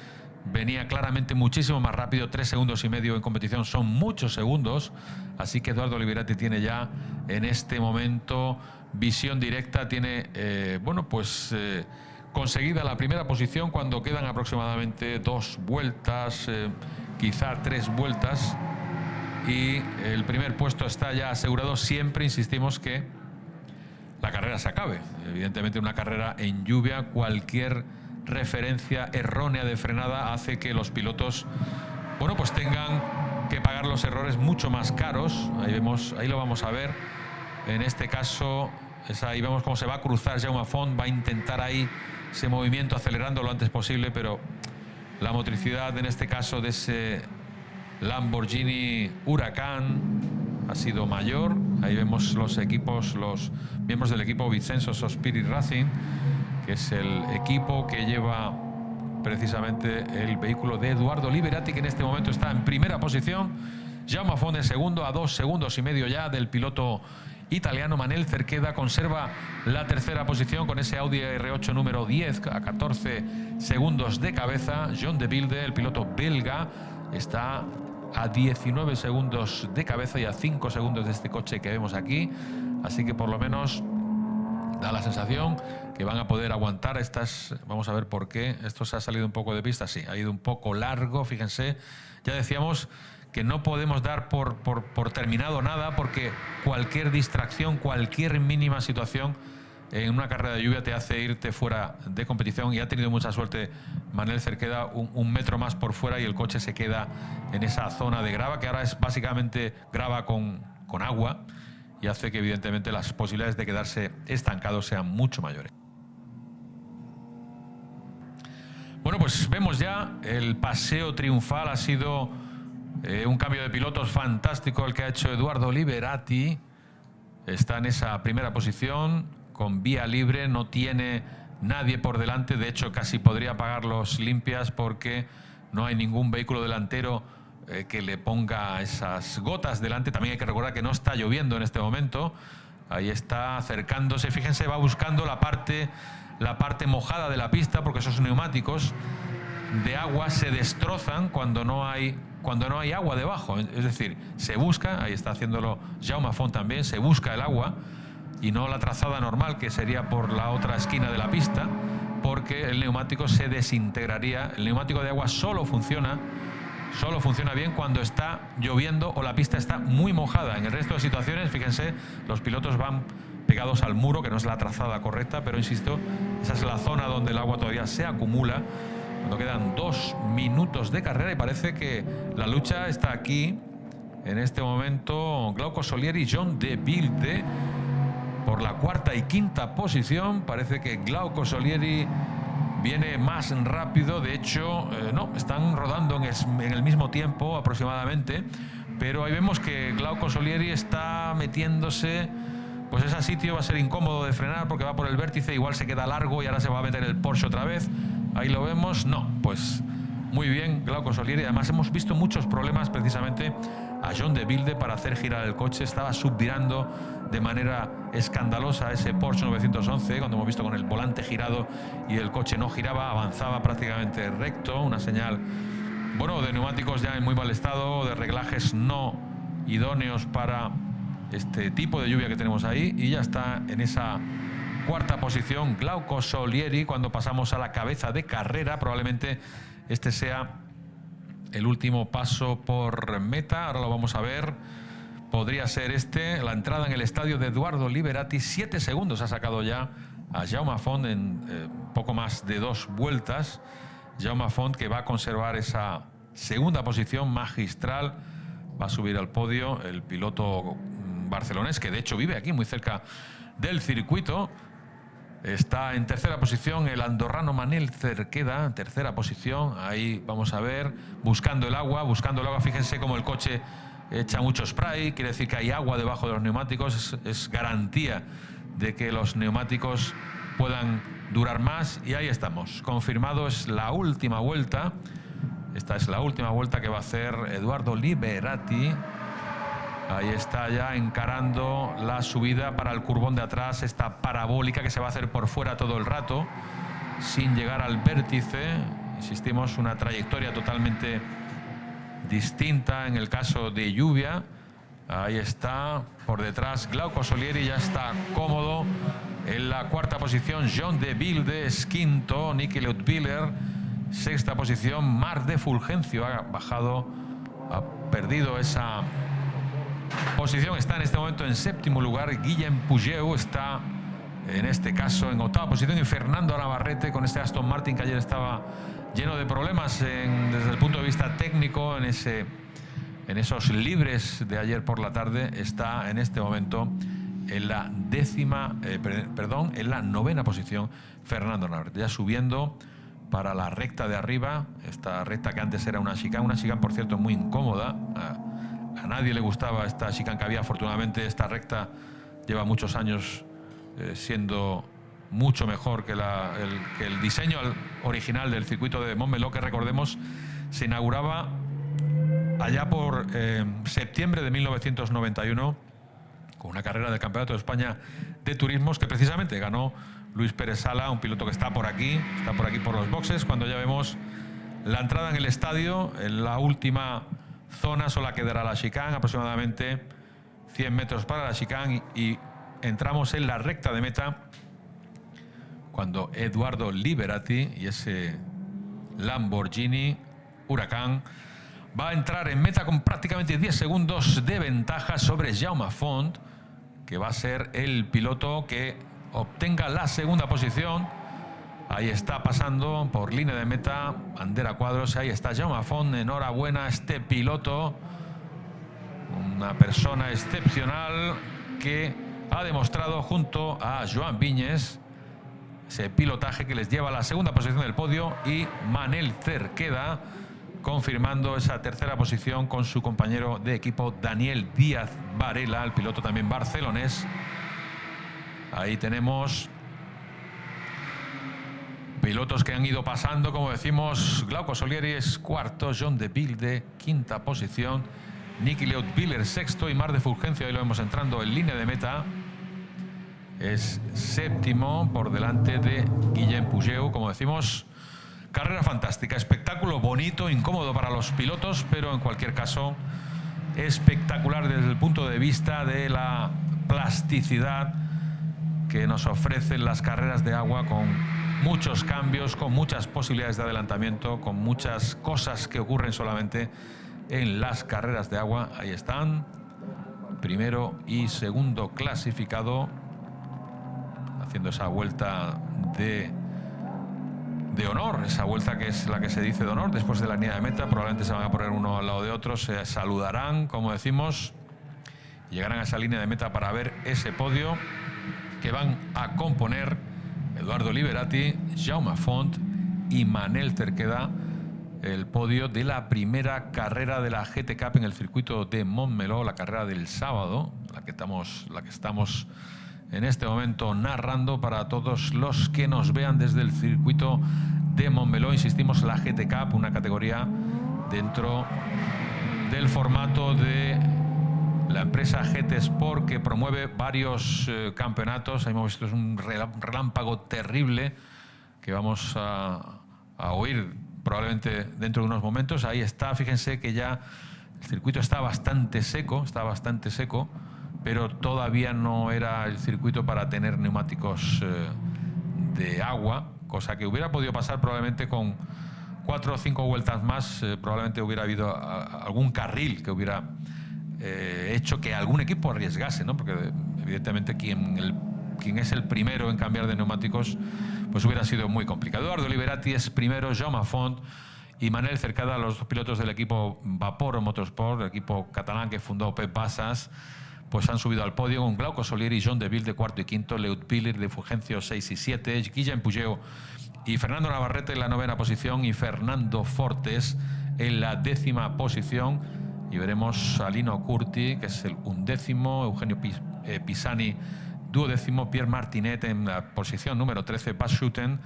Speaker 1: venía claramente muchísimo más rápido. 3,5 segundos en competición son muchos segundos, así que Edoardo Liberati tiene ya en este momento visión directa, tiene bueno, pues conseguida la primera posición cuando quedan aproximadamente 2 vueltas, quizá 3 vueltas, y el primer puesto está ya asegurado. Siempre insistimos que la carrera se acabe. Evidentemente, una carrera en lluvia, cualquier referencia errónea de frenada hace que los pilotos, bueno, pues tengan que pagar los errores mucho más caros. Ahí vemos, ahí lo vamos a ver. En este caso, ahí vemos cómo se va a cruzar Jaume Font, va a intentar ahí ese movimiento acelerando lo antes posible, pero la motricidad en este caso de ese Lamborghini Huracán ha sido mayor. Ahí vemos los equipos, los miembros del equipo Vincenzo Sospiri Racing, que es el equipo que lleva precisamente el vehículo de Edoardo Liberati, que en este momento está en primera posición. Jaume Font en segundo, a 2,5 segundos ya del piloto italiano. Manel Cerqueda conserva la tercera posición con ese Audi R8 número 10 a 14 segundos de cabeza. John de Wilde, el piloto belga, está a 19 segundos de cabeza y a 5 segundos de este coche que vemos aquí. Así que por lo menos da la sensación que van a poder aguantar estas. Vamos a ver por qué. Esto se ha salido un poco de pista. Sí, ha ido un poco largo, fíjense. Ya decíamos que no podemos dar por terminado nada, porque cualquier distracción, cualquier mínima situación en una carrera de lluvia te hace irte fuera de competición. Y ha tenido mucha suerte Manel Cerqueda, un metro más por fuera, y el coche se queda en esa zona de grava, que ahora es básicamente grava con agua, y hace que evidentemente las posibilidades de quedarse estancado sean mucho mayores. Bueno, pues vemos ya el paseo triunfal. Ha sido un cambio de pilotos fantástico el que ha hecho Edoardo Liberati. Está en esa primera posición con vía libre, no tiene nadie por delante. De hecho, casi podría pagarlos limpias porque no hay ningún vehículo delantero que le ponga esas gotas delante. También hay que recordar que no está lloviendo en este momento. Ahí está acercándose. Fíjense, va buscando la parte mojada de la pista, porque esos neumáticos de agua se destrozan cuando no hay agua debajo. Es decir, se busca, ahí está haciéndolo Jaume Font también, se busca el agua y no la trazada normal, que sería por la otra esquina de la pista, porque el neumático se desintegraría. El neumático de agua solo funciona bien cuando está lloviendo o la pista está muy mojada. En el resto de situaciones, fíjense, los pilotos van pegados al muro, que no es la trazada correcta, pero insisto, esa es la zona donde el agua todavía se acumula. Cuando quedan 2 minutos de carrera, y parece que la lucha está aquí en este momento. Glauco Solieri y John de Wilde por la cuarta y quinta posición. Parece que Glauco Solieri viene más rápido. De hecho, no, están rodando en el mismo tiempo aproximadamente, pero ahí vemos que Glauco Solieri está metiéndose. Pues ese sitio va a ser incómodo de frenar porque va por el vértice, igual se queda largo y ahora se va a meter el Porsche otra vez. Ahí lo vemos. No, pues muy bien Glauco Solieri. Además hemos visto muchos problemas precisamente a John de Wilde para hacer girar el coche. Estaba subvirando de manera escandalosa ese Porsche 911, cuando hemos visto con el volante girado y el coche no giraba, avanzaba prácticamente recto. Una señal, bueno, de neumáticos ya en muy mal estado, de reglajes no idóneos para este tipo de lluvia que tenemos ahí. Y ya está en esa cuarta posición Glauco Solieri cuando pasamos a la cabeza de carrera. Probablemente este sea el último paso por meta. Ahora lo vamos a ver. Podría ser este. La entrada en el estadio de Eduardo Liberati. 7 segundos ha sacado ya a Jaume Font en poco más de 2 vueltas. Jaume Font, que va a conservar esa segunda posición magistral. Va a subir al podio el piloto barcelonés, que de hecho vive aquí muy cerca del circuito. Está en tercera posición el andorrano Manel Cerqueda, en tercera posición. Ahí vamos a ver, buscando el agua. Fíjense cómo el coche echa mucho spray, quiere decir que hay agua debajo de los neumáticos. Es garantía de que los neumáticos puedan durar más. Y ahí estamos, confirmado, es la última vuelta. Esta es la última vuelta que va a hacer Eduardo Liberati. Ahí está ya encarando la subida para el curbón de atrás, esta parabólica que se va a hacer por fuera todo el rato, sin llegar al vértice. Insistimos, una trayectoria totalmente distinta en el caso de lluvia. Ahí está, por detrás Glauco Solieri, ya está cómodo. En la cuarta posición John de Vilde, es quinto Niki Leutwiler, sexta posición Marc de Fulgencio, ha bajado, ha perdido esa posición, está en este momento en séptimo lugar. Guillem Pugeu está en este caso en octava posición, y Fernando Navarrete con este Aston Martin que ayer estaba lleno de problemas desde el punto de vista técnico en esos libres de ayer por la tarde, está en este momento en la en la novena posición Fernando Navarrete, ya subiendo para la recta de arriba, esta recta que antes era una chicane por cierto muy incómoda. A nadie le gustaba esta chicane que había. Afortunadamente esta recta lleva muchos años siendo mucho mejor que el diseño original del circuito de Montmeló, que recordemos se inauguraba allá por septiembre de 1991 con una carrera del Campeonato de España de Turismos que precisamente ganó Luis Pérez Sala, un piloto que está por aquí por los boxes. Cuando ya vemos la entrada en el estadio, en la última zona solo quedará la chicane, aproximadamente 100 metros para la chicane, y entramos en la recta de meta cuando Eduardo Liberati y ese Lamborghini Huracán va a entrar en meta con prácticamente 10 segundos de ventaja sobre Jaume Font, que va a ser el piloto que obtenga la segunda posición. Ahí está pasando por línea de meta, bandera cuadros, ahí está Jaume Font. Enhorabuena a este piloto, una persona excepcional que ha demostrado junto a Joan Viñes ese pilotaje que les lleva a la segunda posición del podio, y Manel Cerqueda confirmando esa tercera posición con su compañero de equipo Daniel Díaz Varela, el piloto también barcelonés. Ahí tenemos pilotos que han ido pasando, como decimos. Glauco Solieri es cuarto, John de Vilde quinta posición, Niki Leutwiler sexto, y Marc de Fulgencio, ahí lo vemos entrando en línea de meta, es séptimo por delante de Guillem Pugeu. Como decimos, carrera fantástica, espectáculo bonito, incómodo para los pilotos, pero en cualquier caso espectacular desde el punto de vista de la plasticidad que nos ofrecen las carreras de agua, con muchos cambios, con muchas posibilidades de adelantamiento, con muchas cosas que ocurren solamente en las carreras de agua. Ahí están, primero y segundo clasificado, haciendo esa vuelta de honor, esa vuelta que es la que se dice de honor después de la línea de meta. Probablemente se van a poner uno al lado de otro, se saludarán, como decimos, y llegarán a esa línea de meta para ver ese podio que van a componer Eduardo Liberati, Jaume Font y Manel Cerqueda, el podio de la primera carrera de la GT Cup en el circuito de Montmeló, la carrera del sábado, la que estamos en este momento narrando para todos los que nos vean desde el circuito de Montmeló. Insistimos, la GT Cup, una categoría dentro del formato de la empresa GT Sport, que promueve varios campeonatos. Ahí hemos visto, es un relámpago terrible que vamos a oír probablemente dentro de unos momentos. Ahí está, fíjense que ya el circuito está bastante seco, pero todavía no era el circuito para tener neumáticos de agua, cosa que hubiera podido pasar probablemente con 4 o 5 vueltas más. Probablemente hubiera habido algún carril que hubiera hecho que algún equipo arriesgase, ¿no? Porque evidentemente quien es el primero en cambiar de neumáticos, pues hubiera sido muy complicado. Eduardo Liberati es primero, Jaume Font y Manel Cercada, los dos pilotos del equipo Vapor Motorsport, el equipo catalán que fundó Pep Bassas, pues han subido al podio con Glauco Solier y John Deville de cuarto y quinto, Leut Piller de Fulgencio 6 y 7, Guillem Pugeu y Fernando Navarrete en la 9ª posición y Fernando Fortes en la 10ª posición. Y veremos a Lino Curti, que es el 11º, Eugenio Pisani 12º, Pierre Martinet en la posición número 13, Bas Schouten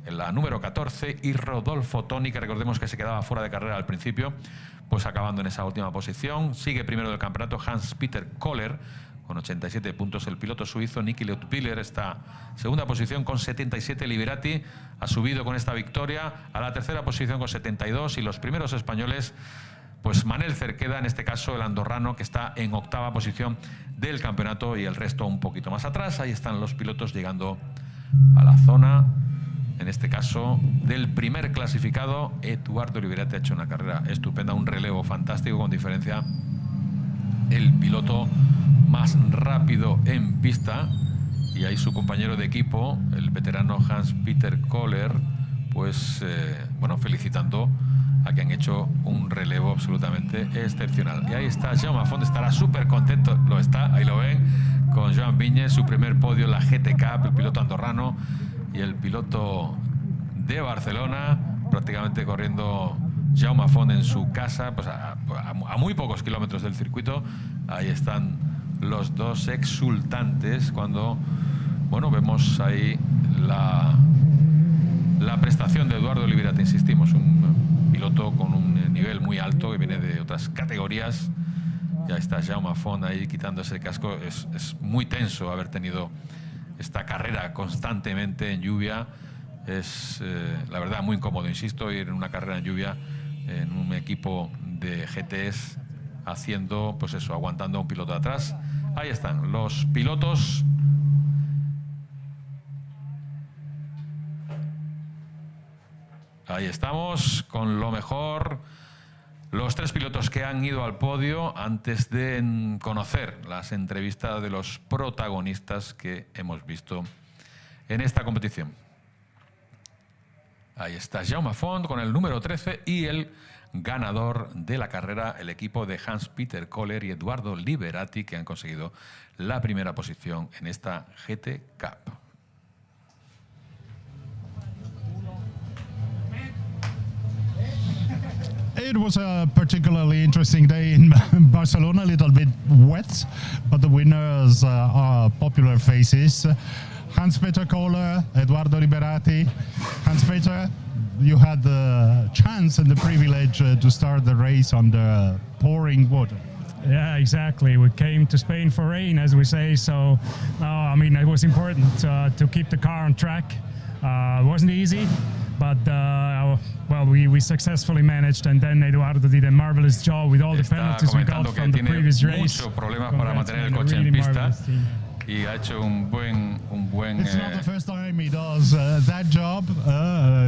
Speaker 1: en la número 14 y Rodolfo Toni, que recordemos que se quedaba fuera de carrera al principio, pues acabando en esa última posición. Sigue primero del campeonato Hans-Peter Kohler con 87 puntos, el piloto suizo. Niki Leutpiller está segunda posición con 77. Liberati ha subido con esta victoria a la 3ª posición con 72 y los primeros españoles, pues Manel Cerqueda, en este caso el andorrano, que está en 8ª posición del campeonato y el resto un poquito más atrás. Ahí están los pilotos llegando a la zona, en este caso, del primer clasificado. Eduardo Liberati ha hecho una carrera estupenda, un relevo fantástico, con diferencia el piloto más rápido en pista. Y ahí su compañero de equipo, el veterano Hans-Peter Kohler, pues, bueno, felicitando a que han hecho un relevo absolutamente excepcional. Y ahí está Jaume Font, estará súper contento, lo está, ahí lo ven, con Joan Viñes, su primer podio en la GT Cup, el piloto andorrano y el piloto de Barcelona, prácticamente corriendo Jaume Font en su casa, pues a muy pocos kilómetros del circuito. Ahí están los dos exultantes cuando, bueno, vemos ahí la prestación de Eduardo Liberati. Insistimos, un piloto con un nivel muy alto que viene de otras categorías. Ya está Jaume Font ahí quitándose el casco. Es muy tenso haber tenido esta carrera constantemente en lluvia. Es la verdad muy incómodo, insisto, ir en una carrera en lluvia en un equipo de GTs haciendo, pues eso, aguantando a un piloto de atrás. Ahí están los pilotos. Ahí estamos con lo mejor. Los 3 pilotos que han ido al podio antes de conocer las entrevistas de los protagonistas que hemos visto en esta competición. Ahí está Jaume Font con el número 13 y el ganador de la carrera, el equipo de Hans-Peter Kohler y Eduardo Liberati, que han conseguido la primera posición en esta GT Cup.
Speaker 2: It was a particularly interesting day in Barcelona, a little bit wet, but the winners are popular faces. Hans-Peter Kohler, Eduardo Liberati. Hans-Peter, you had the chance and the privilege to start the race under pouring water.
Speaker 3: Yeah, exactly. We came to Spain for rain, as we say, so I mean, it was important to keep the car on track. It wasn't easy, but well, we successfully managed, and then Eduardo did a marvelous job with all the penalties we got from the previous race.
Speaker 1: Muchos problemas para mantener el coche en pista y ha hecho un buen
Speaker 2: It's not the first time he does that job,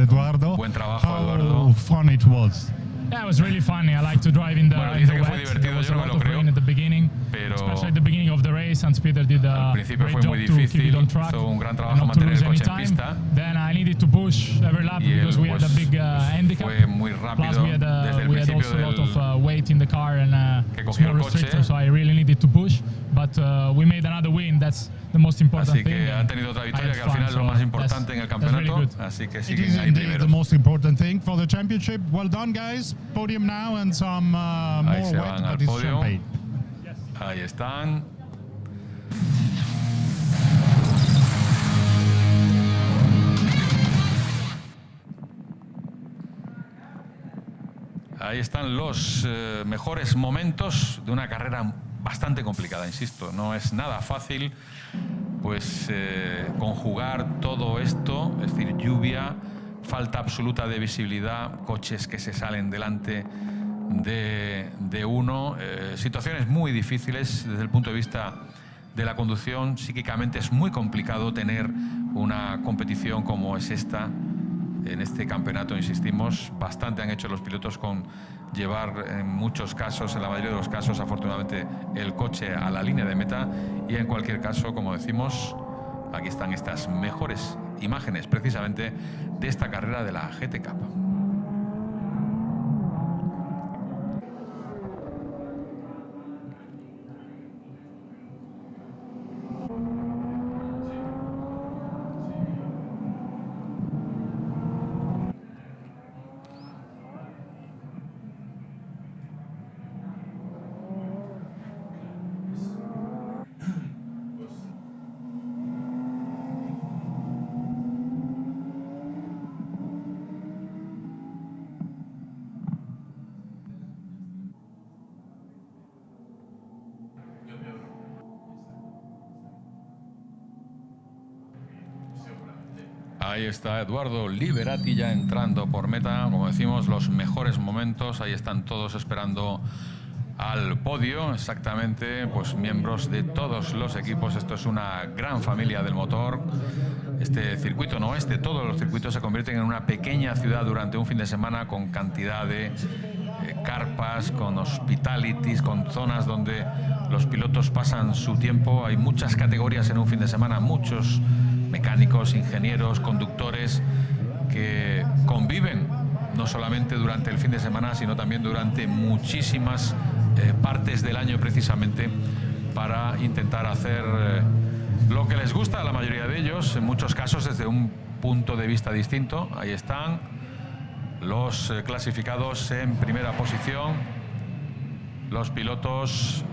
Speaker 2: Eduardo.
Speaker 1: Buen trabajo,
Speaker 2: How
Speaker 1: Eduardo.
Speaker 2: fun it was.
Speaker 3: Yeah, it was really funny. I like to drive in the,
Speaker 1: Bueno,
Speaker 3: in
Speaker 1: dice
Speaker 3: the
Speaker 1: que fue
Speaker 3: wet.
Speaker 1: divertido,
Speaker 3: There was
Speaker 1: yo
Speaker 3: a
Speaker 1: no me
Speaker 3: lot
Speaker 1: lo
Speaker 3: of
Speaker 1: creo,
Speaker 3: rain at the beginning,
Speaker 1: pero
Speaker 3: especially at the beginning of the race. Hans-Peter did a
Speaker 1: al principio
Speaker 3: great
Speaker 1: fue
Speaker 3: job
Speaker 1: muy
Speaker 3: to keep it
Speaker 1: difícil,
Speaker 3: on track
Speaker 1: hizo un gran
Speaker 3: and
Speaker 1: trabajo
Speaker 3: not to
Speaker 1: mantener
Speaker 3: lose
Speaker 1: el
Speaker 3: any
Speaker 1: coche en
Speaker 3: time.
Speaker 1: pista.
Speaker 3: Then I needed to push every lap
Speaker 1: Y él,
Speaker 3: because we had a
Speaker 1: pues,
Speaker 3: big handicap.
Speaker 1: fue muy
Speaker 3: Plus
Speaker 1: rápido
Speaker 3: we had,
Speaker 1: desde el
Speaker 3: we had
Speaker 1: principio
Speaker 3: also a lot of weight in the car and
Speaker 1: que cogió
Speaker 3: small
Speaker 1: el coche.
Speaker 3: restrictor, so I really needed to push. But we made another win. That's the most important
Speaker 1: Así
Speaker 3: thing.
Speaker 1: que han tenido otra victoria, que al final es lo más importante en el campeonato. Así que
Speaker 2: It
Speaker 1: siguen
Speaker 2: is
Speaker 1: ahí
Speaker 2: indeed
Speaker 1: primeros.
Speaker 2: the most important thing for the championship. Well done, guys. Podium now and some
Speaker 1: Ahí
Speaker 2: more
Speaker 1: se
Speaker 2: wet,
Speaker 1: van al
Speaker 2: but it's
Speaker 1: podio.
Speaker 2: champagne.
Speaker 1: Ahí están. Ahí están los mejores momentos de una carrera bastante complicada, insisto. No es nada fácil, pues conjugar todo esto, es decir, lluvia, falta absoluta de visibilidad, coches que se salen delante de uno, situaciones muy difíciles desde el punto de vista de la conducción, psíquicamente es muy complicado tener una competición como es esta. En este campeonato, insistimos, bastante han hecho los pilotos con llevar en muchos casos, en la mayoría de los casos, afortunadamente, el coche a la línea de meta. Y en cualquier caso, como decimos, aquí están estas mejores imágenes precisamente de esta carrera de la GT Cup. Ahí está Eduardo Liberati ya entrando por meta. Como decimos, los mejores momentos. Ahí están todos esperando al podio. Exactamente, pues miembros de todos los equipos. Esto es una gran familia del motor. Este circuito no, todos los circuitos se convierten en una pequeña ciudad durante un fin de semana con cantidad de carpas, con hospitalities, con zonas donde los pilotos pasan su tiempo. Hay muchas categorías en un fin de semana, muchos mecánicos, ingenieros, conductores que conviven no solamente durante el fin de semana, sino también durante muchísimas partes del año, precisamente para intentar hacer lo que les gusta a la mayoría de ellos, en muchos casos desde un punto de vista distinto. Ahí están los clasificados en primera posición, los pilotos.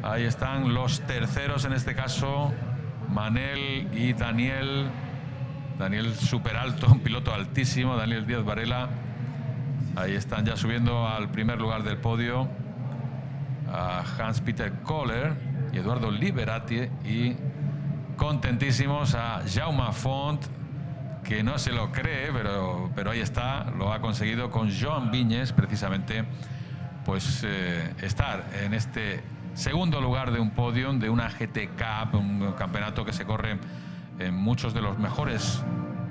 Speaker 1: Ahí están los terceros, en este caso Manel y Daniel. Daniel súper alto, un piloto altísimo, Daniel Díaz Varela. Ahí están ya subiendo al primer lugar del podio a Hans-Peter Kohler y Eduardo Liberati, y contentísimos a Jaume Font, que no se lo cree, pero ahí está, lo ha conseguido con Joan Viñes, precisamente, pues estar en este segundo lugar de un podio de una GT Cup, un campeonato que se corre en muchos de los mejores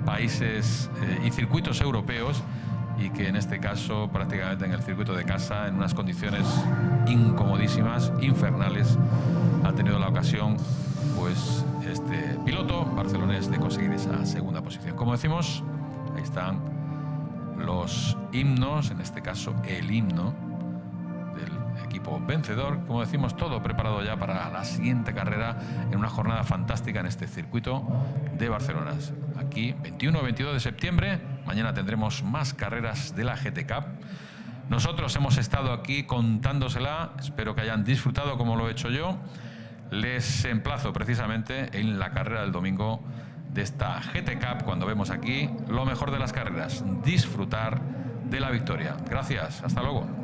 Speaker 1: países y circuitos europeos, y que en este caso prácticamente en el circuito de casa, en unas condiciones incomodísimas, infernales, ha tenido la ocasión pues este piloto barcelonés de conseguir esa segunda posición. Como decimos, ahí están los himnos, en este caso el himno del equipo vencedor. Como decimos, todo preparado ya para la siguiente carrera en una jornada fantástica en este circuito de Barcelona. Aquí, 21-22 de septiembre, mañana tendremos más carreras de la GT Cup. Nosotros hemos estado aquí contándosela, espero que hayan disfrutado como lo he hecho yo. Les emplazo precisamente en la carrera del domingo de esta GT Cup, cuando vemos aquí lo mejor de las carreras, disfrutar de la victoria. Gracias, hasta luego.